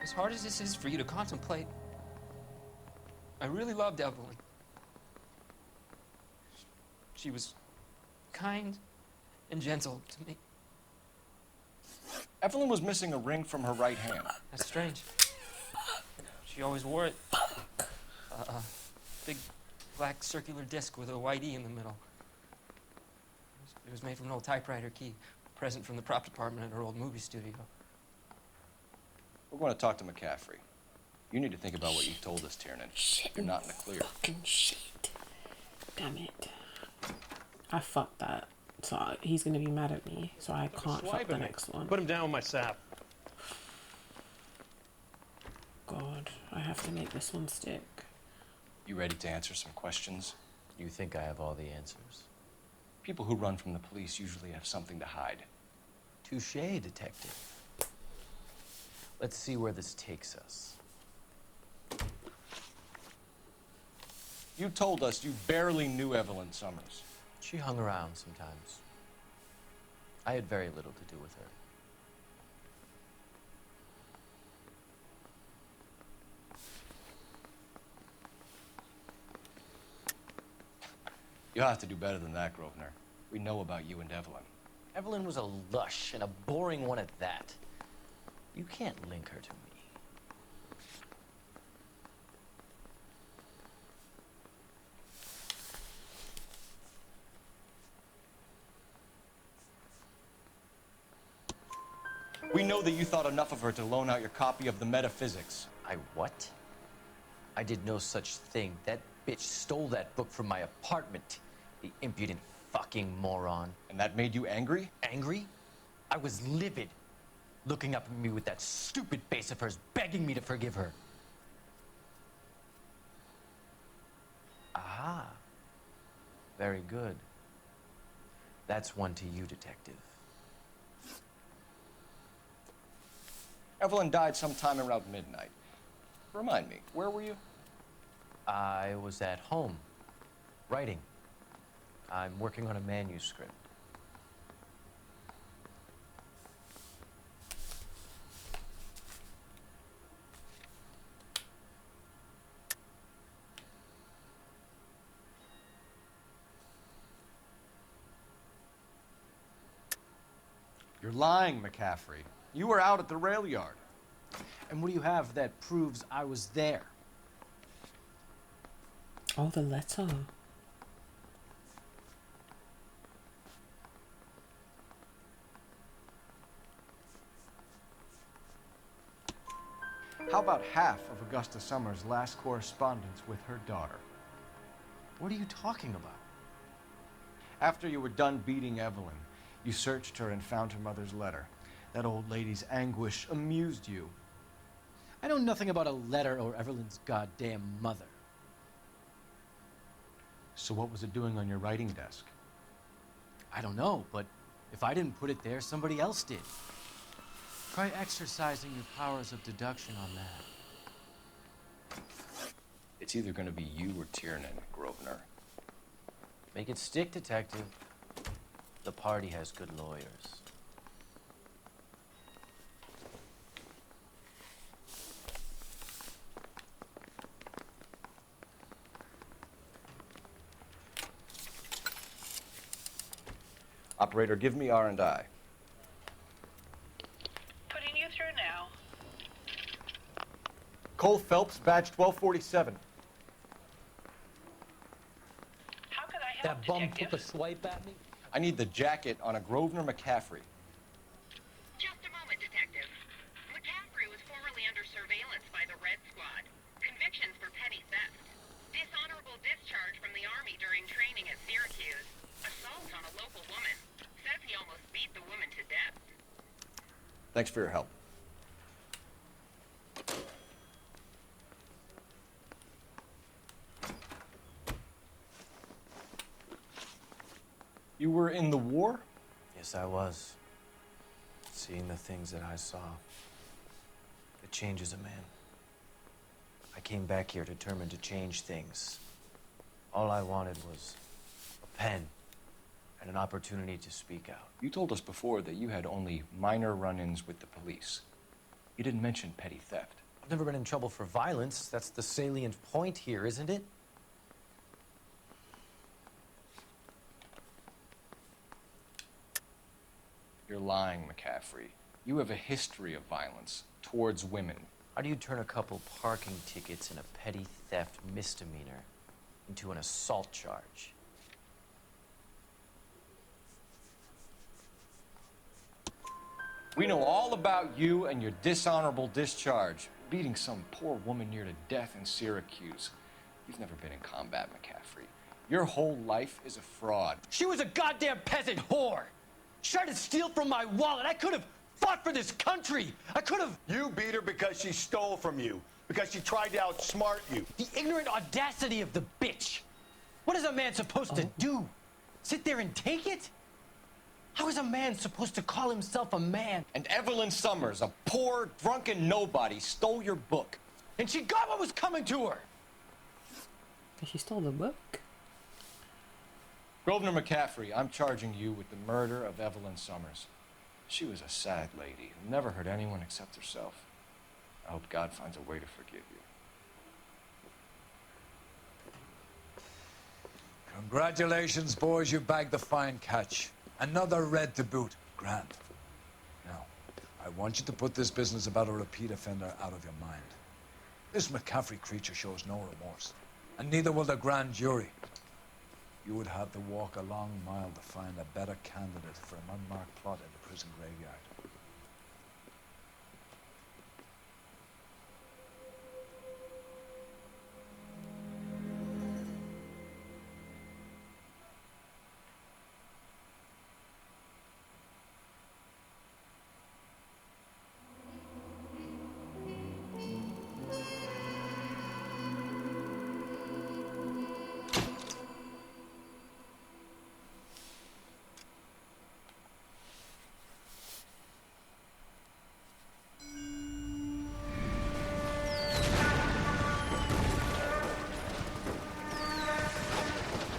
As hard as this is for you to contemplate, I really loved Evelyn. She was kind and gentle to me. Evelyn was missing a ring from her right hand. That's strange. She always wore it. Big black circular disc with a white E in the middle. It was made from an old typewriter key, a present from the prop department at her old movie studio. We're going to talk to McCaffrey. You need to think about what you told us, Tiernan. You're not in the clear. Fucking shit. Damn it. I fucked that. So he's gonna be mad at me. So I can't fuck the next one. Put him down with my sap. God, I have to make this one stick. You ready to answer some questions? You think I have all the answers? People who run from the police usually have something to hide. Touché, detective. Let's see where this takes us. You told us you barely knew Evelyn Summers. She hung around sometimes. I had very little to do with her. You'll have to do better than that, Grosvenor. We know about you and Evelyn. Evelyn was a lush, and a boring one at that. You can't link her to me. We know that you thought enough of her to loan out your copy of the Metaphysics. I what? I did no such thing. That bitch stole that book from my apartment. The impudent fucking moron. And that made you angry? Angry? I was livid. Looking up at me with that stupid face of hers, begging me to forgive her. Ah. Very good. That's one to you, detective. Evelyn died sometime around midnight. Remind me, where were you? I was at home, writing. I'm working on a manuscript. You're lying, McCaffrey. You were out at the rail yard. And what do you have that proves I was there? Oh, the letter. How about half of Augusta Summers' last correspondence with her daughter? What are you talking about? After you were done beating Evelyn, you searched her and found her mother's letter. That old lady's anguish amused you. I know nothing about a letter or Evelyn's goddamn mother. So what was it doing on your writing desk? I don't know, but if I didn't put it there, somebody else did. Try exercising your powers of deduction on that. It's either going to be you or Tiernan, Grosvenor. Make it stick, detective. The party has good lawyers. Operator, give me R&I. Putting you through now. Cole Phelps, badge 1247. How could I help, That bum detective? took a swipe at me? I need the jacket on a Grosvenor McCaffrey. Just a moment, detective. McCaffrey was formerly under surveillance by the Red Squad. Convictions for petty theft. Dishonorable discharge from the Army during training at Syracuse. Assault on a local woman. Says he almost beat the woman to death. Thanks for your help. You were in the war? Yes, I was. Seeing the things that I saw. It changes a man. I came back here determined to change things. All I wanted was a pen and an opportunity to speak out. You told us before that you had only minor run-ins with the police. You didn't mention petty theft. I've never been in trouble for violence. That's the salient point here, isn't it? You're lying, McCaffrey. You have a history of violence towards women. How do you turn a couple parking tickets and a petty theft misdemeanor into an assault charge? We know all about you and your dishonorable discharge, beating some poor woman near to death in Syracuse. You've never been in combat, McCaffrey. Your whole life is a fraud. She was a goddamn peasant whore! She tried to steal from my wallet. I could have fought for this country. I could have... You beat her because she stole from you. Because she tried to outsmart you. The ignorant audacity of the bitch. What is a man supposed to do? Sit there and take it? How is a man supposed to call himself a man? And Evelyn Summers, a poor, drunken nobody, stole your book. And she got what was coming to her. She stole the book. Grosvenor McCaffrey, I'm charging you with the murder of Evelyn Summers. She was a sad lady who never hurt anyone except herself. I hope God finds a way to forgive you. Congratulations, boys. You bagged the fine catch. Another red to boot. Grand. Now, I want you to put this business about a repeat offender out of your mind. This McCaffrey creature shows no remorse, and neither will the grand jury. You would have to walk a long mile to find a better candidate for an unmarked plot in the prison graveyard.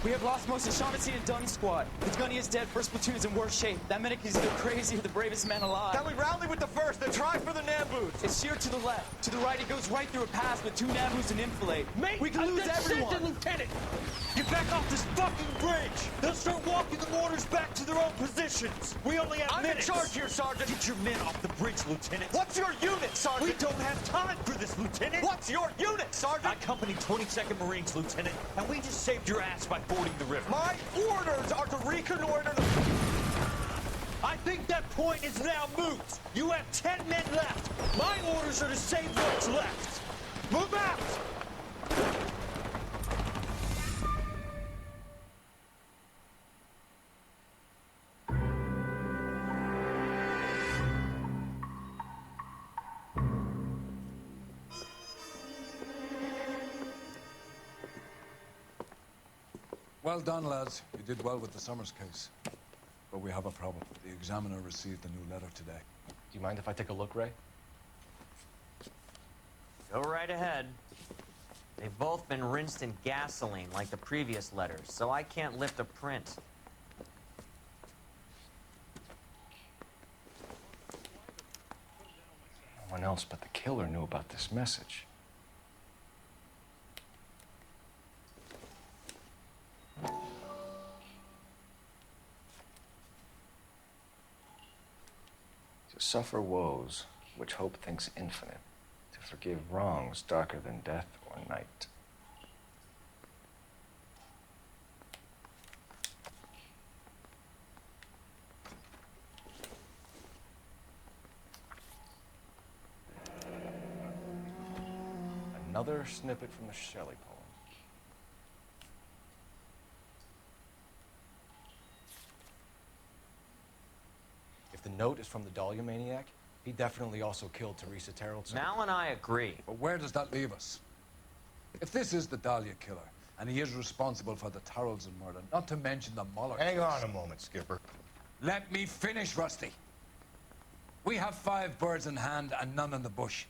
We have lost most of Shaughnessy and Dunn's squad. The gunny is dead. First platoon is in worse shape. That medic is either crazy or the bravest man alive. Then we rally with the first and try for the Nambus. It's sheer to the left. To the right, it goes right through a pass with 2 Nambus and enfilade. Mate, we can lose everyone. Lieutenant, get back off this fucking bridge. They'll start walking the mortars back to their own positions. We only have minutes. I'm in charge here, Sergeant. Get your men off the bridge, Lieutenant. What's your unit, Sergeant? We don't have time for this, Lieutenant. What's your unit, Sergeant? I company 22nd Marines, Lieutenant, and we just saved your ass by fording the river. My orders are to reconnoiter the... I think that point is now moot. You have 10 men left. My orders are to save what's left. Move out! Well done, lads. You did well with the Summers case. But we have a problem. The examiner received a new letter today. Do you mind if I take a look, Ray? Go right ahead. They've both been rinsed in gasoline like the previous letters, so I can't lift a print. No one else but the killer knew about this message. To suffer woes which hope thinks infinite, to forgive wrongs darker than death or night. Another snippet from the Shelley poem. If the note is from the Dahlia maniac, he definitely also killed Teresa Terrellson. Mal and I agree. But where does that leave us? If this is the Dahlia killer, and he is responsible for the Tarrelson murder, not to mention the Muller Hang case. on a moment, Skipper. Let me finish, Rusty. We have 5 birds in hand and none in the bush.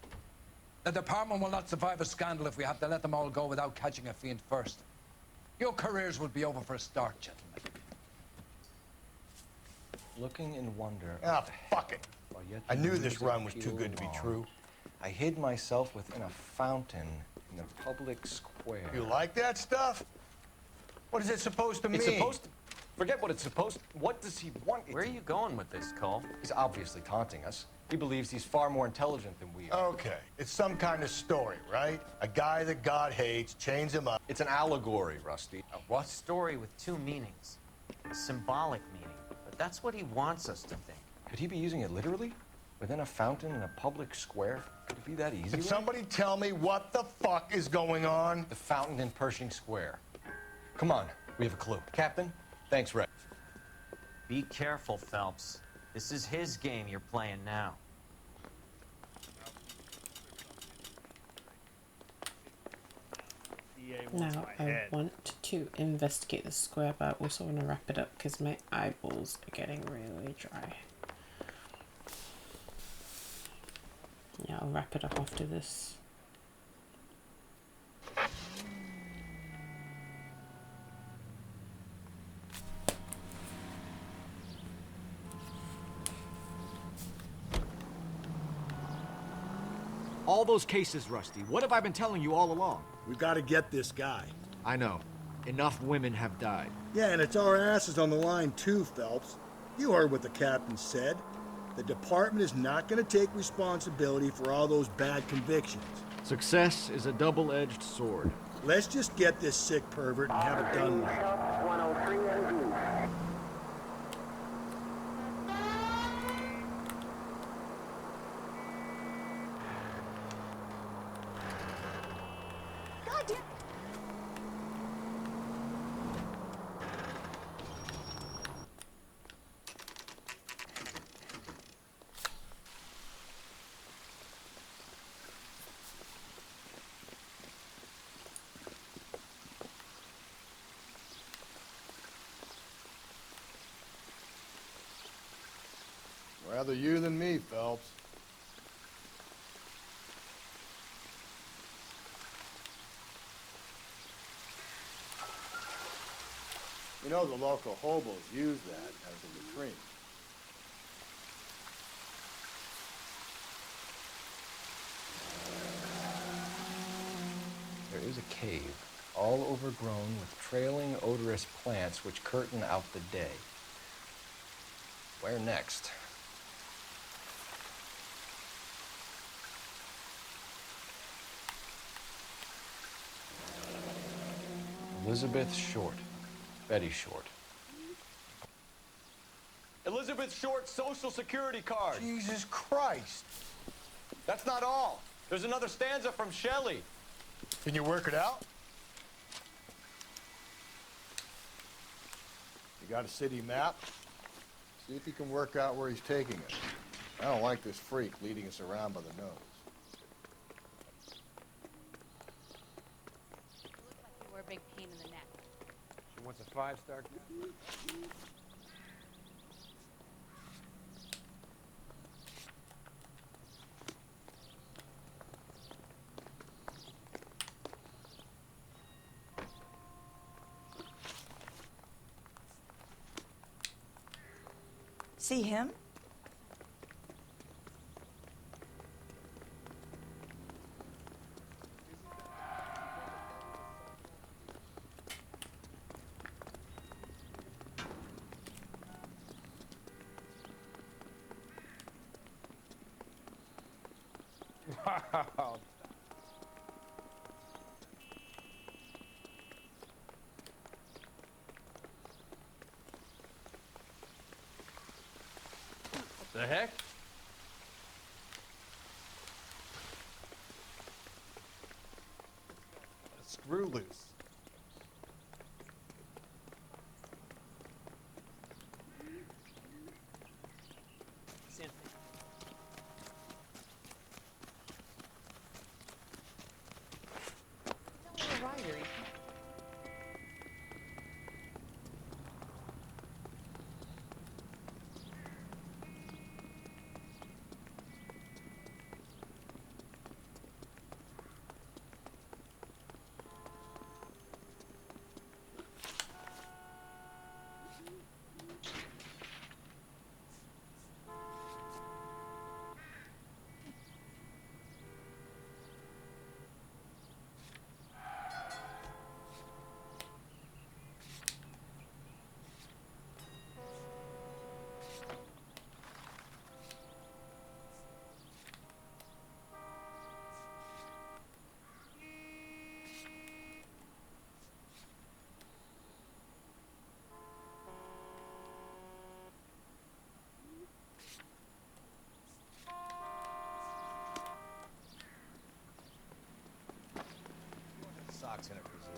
The department will not survive a scandal if we have to let them all go without catching a fiend first. Your careers will be over for a start, gentlemen. Looking in wonder. Ah, fuck it. I knew this run was too good to be true. I hid myself within a fountain in the public square. You like that stuff? What is it supposed to mean? It's supposed to... Forget what it's supposed to... What does he want? Where are you going with this, Cole? He's obviously taunting us. He believes he's far more intelligent than we are. Okay, it's some kind of story, right? A guy that God hates, chains him up. It's an allegory, Rusty. A what? Story with 2 meanings. A symbolic meaning. But that's what he wants us to think. Could he be using it literally? Within a fountain in a public square? Could it be that easy? Can somebody tell me what the fuck is going on? The fountain in Pershing Square. Come on, we have a clue. Captain, thanks, Ray. Be careful, Phelps. This is his game you're playing now. Now, I want to investigate the square, but I also want to wrap it up because my eyeballs are getting really dry. Yeah, I'll wrap it up after this. All those cases, Rusty. What have I been telling you all along? We've got to get this guy. I know. Enough women have died. Yeah, and it's our asses on the line too, Phelps. You heard what the captain said. The department is not going to take responsibility for all those bad convictions. Success is a double-edged sword. Let's just get this sick pervert and have it done with. 103 NV. Goddamn. Rather you than me, Phelps. You know the local hobos use that as a latrine. There is a cave, all overgrown with trailing, odorous plants which curtain out the day. Where next? Elizabeth Short. Betty Short. Elizabeth Short's social security card. Jesus Christ. That's not all. There's another stanza from Shelley. Can you work it out? You got a city map? See if you can work out where he's taking us. I don't like this freak leading us around by the nose. You look like you were a big pain in the neck. She wants a 5-star. See him? Wow. The heck? A screw loose. Socks in it for Zia.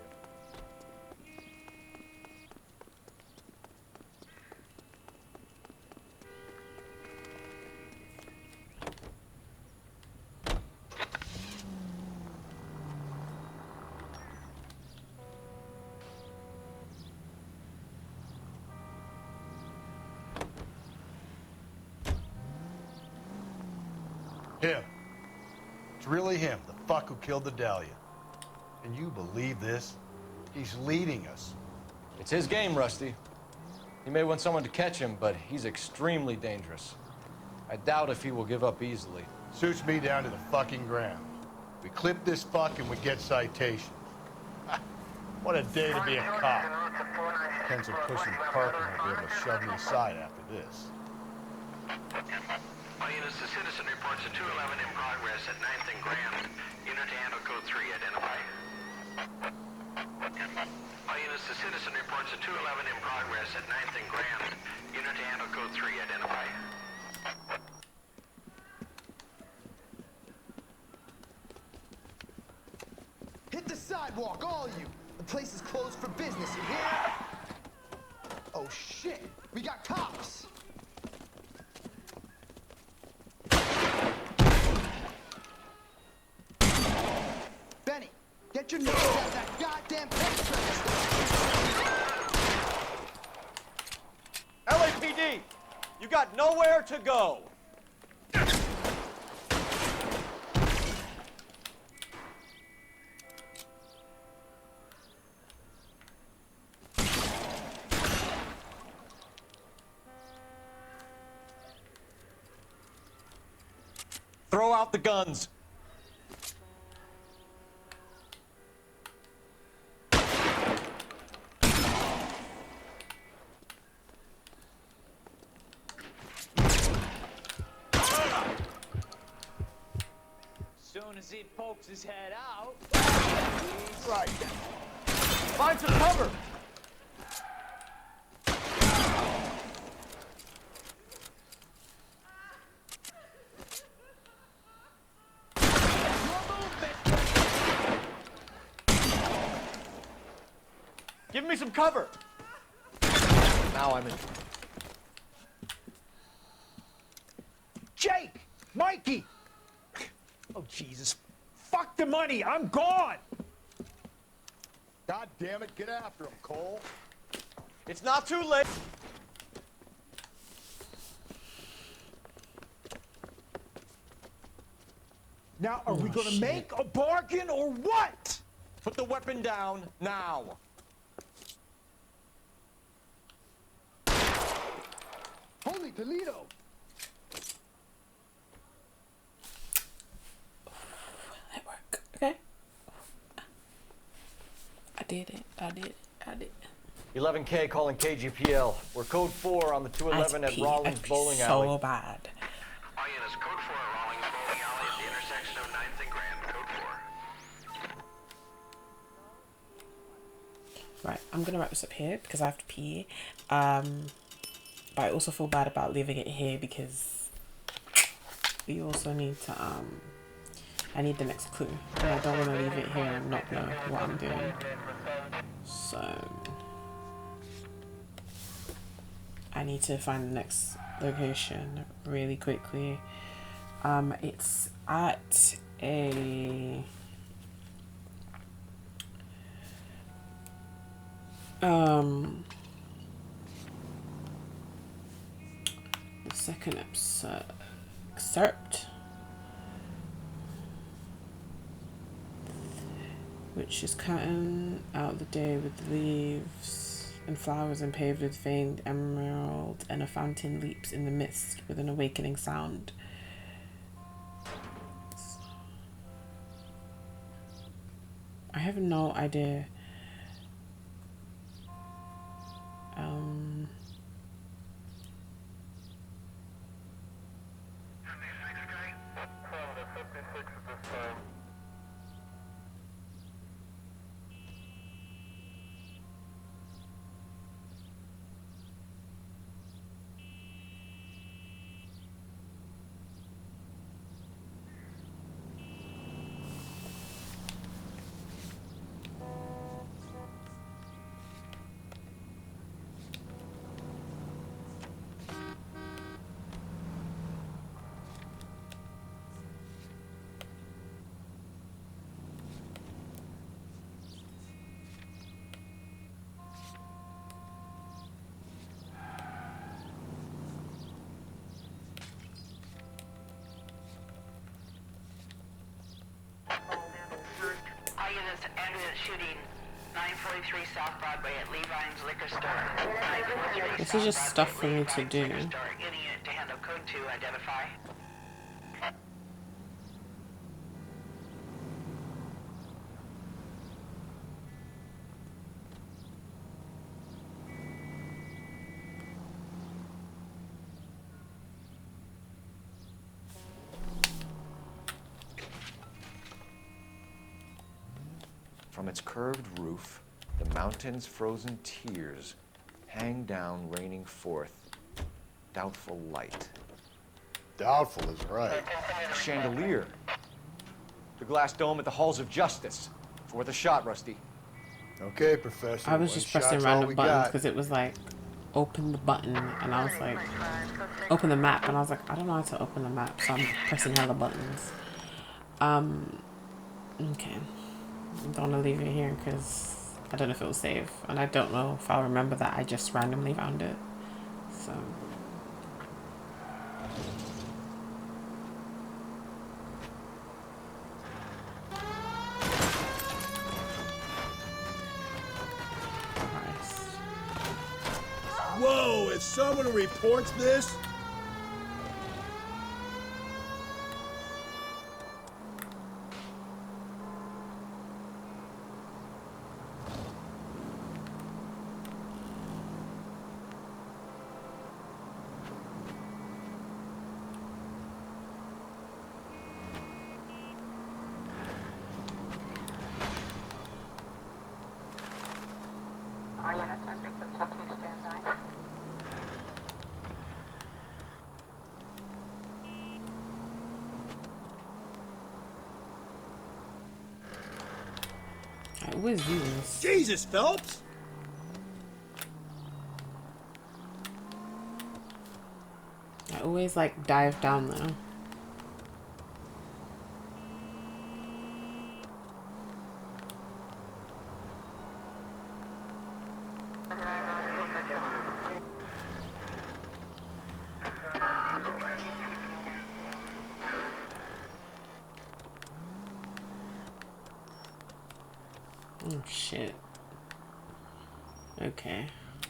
Him. It's really him, the fuck who killed the Dahlia. Can you believe this? He's leading us. It's his game, Rusty. He may want someone to catch him, but he's extremely dangerous. I doubt if he will give up easily. Suits me down to the fucking ground. We clip this fuck and we get citations. What a day to be a cop. Depends on pushing parking will be able to shove me aside after this. All units, the citizen reports a 211 in progress at 9th and Grand. Unit to handle code 3, identify. All units, the citizen reports a 211 in progress at 9th and Grand. Unit to handle code 3, identify. Hit the sidewalk, all you! The place is closed for business, you hear? Oh shit! We got cops! Benny, get your nose out of that goddamn picture! LAPD, you got nowhere to go. Throw out the guns. Soon as he pokes his head out. Right. Find some cover. Give me some cover. Now I'm in. Jake! Mikey! Oh, Jesus. Fuck the money. I'm gone. God damn it, get after him, Cole. It's not too late. Now, are we gonna make a bargain or what? Put the weapon down now. Holy Toledo! That work. Okay. I did it. 11K calling KGPL. We're code 4 on the 211 at Rollins Bowling Alley. So bad. All units, code 4 at Rawlings Bowling Alley at the intersection of 9th and Grand. Code 4. Right, I'm gonna wrap this up here because I have to pee. But I also feel bad about leaving it here because we also need to I need the next clue. And I don't want to leave it here and not know what I'm doing. So I need to find the next location really quickly. It's at a the second excerpt, which is cutting out the day with leaves and flowers and paved with veined emerald, and a fountain leaps in the mist with an awakening sound. I have no idea. All units, ambulance shooting 943 South Broadway at Levine's Liquor Store. 943 This is just South stuff for Broadway, me to Levine's do. Liquor Store. Any unit to handle code 2, identify. From its curved roof, the mountain's frozen tears hang down, raining forth doubtful light. Doubtful is right. A chandelier. The glass dome at the halls of justice. It's worth a shot, Rusty. Okay, Professor. I was just pressing random buttons because it was like, open the button, and I was like, open the map, and I was like, I don't know how to open the map, so I'm pressing hella buttons. Okay. I don't want to leave it here because I don't know if it will save, and I don't know if I'll remember that I just randomly found it. So. Whoa, if someone reports this... I always do this. Jesus, Phelps! I always like dive down though. Oh shit. Okay.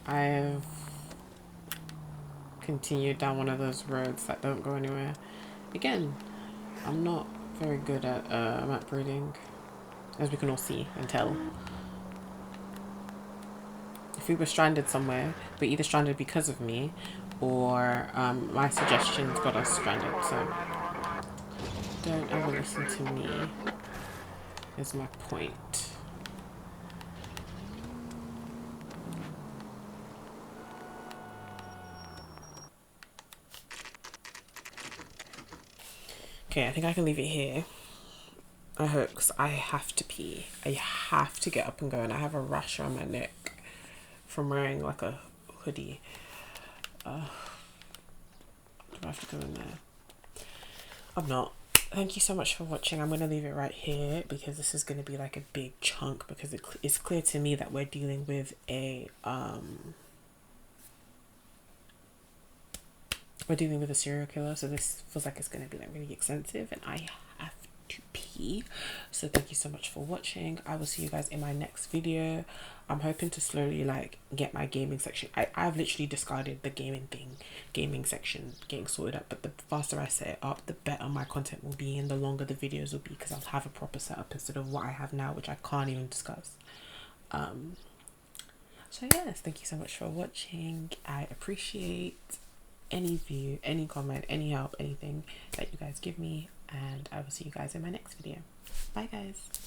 I've continued down one of those roads that don't go anywhere. Again, I'm not very good at map reading, as we can all see and tell. If we were stranded somewhere, we're either stranded because of me, or my suggestions got us stranded, so don't ever listen to me, is my point. Okay, I think I can leave it here. I hope, because I have to pee. I have to get up and go, and I have a rash on my neck from wearing like a hoodie. Do I have to go in there? I'm not. Thank you so much for watching. I'm going to leave it right here because this is going to be like a big chunk, because it's clear to me that we're dealing with a serial killer, so this feels like it's going to be like really extensive, and I have to pee. So thank you so much for watching. I will see you guys in my next video. I'm hoping to slowly like get my gaming section. I've literally discarded the gaming section getting sorted up, but the faster I set it up, the better my content will be and the longer the videos will be, because I'll have a proper setup instead of what I have now, which I can't even discuss. So yes, thank you so much for watching. I appreciate any view, any comment, any help, anything that you guys give me, and I will see you guys in my next video. Bye guys.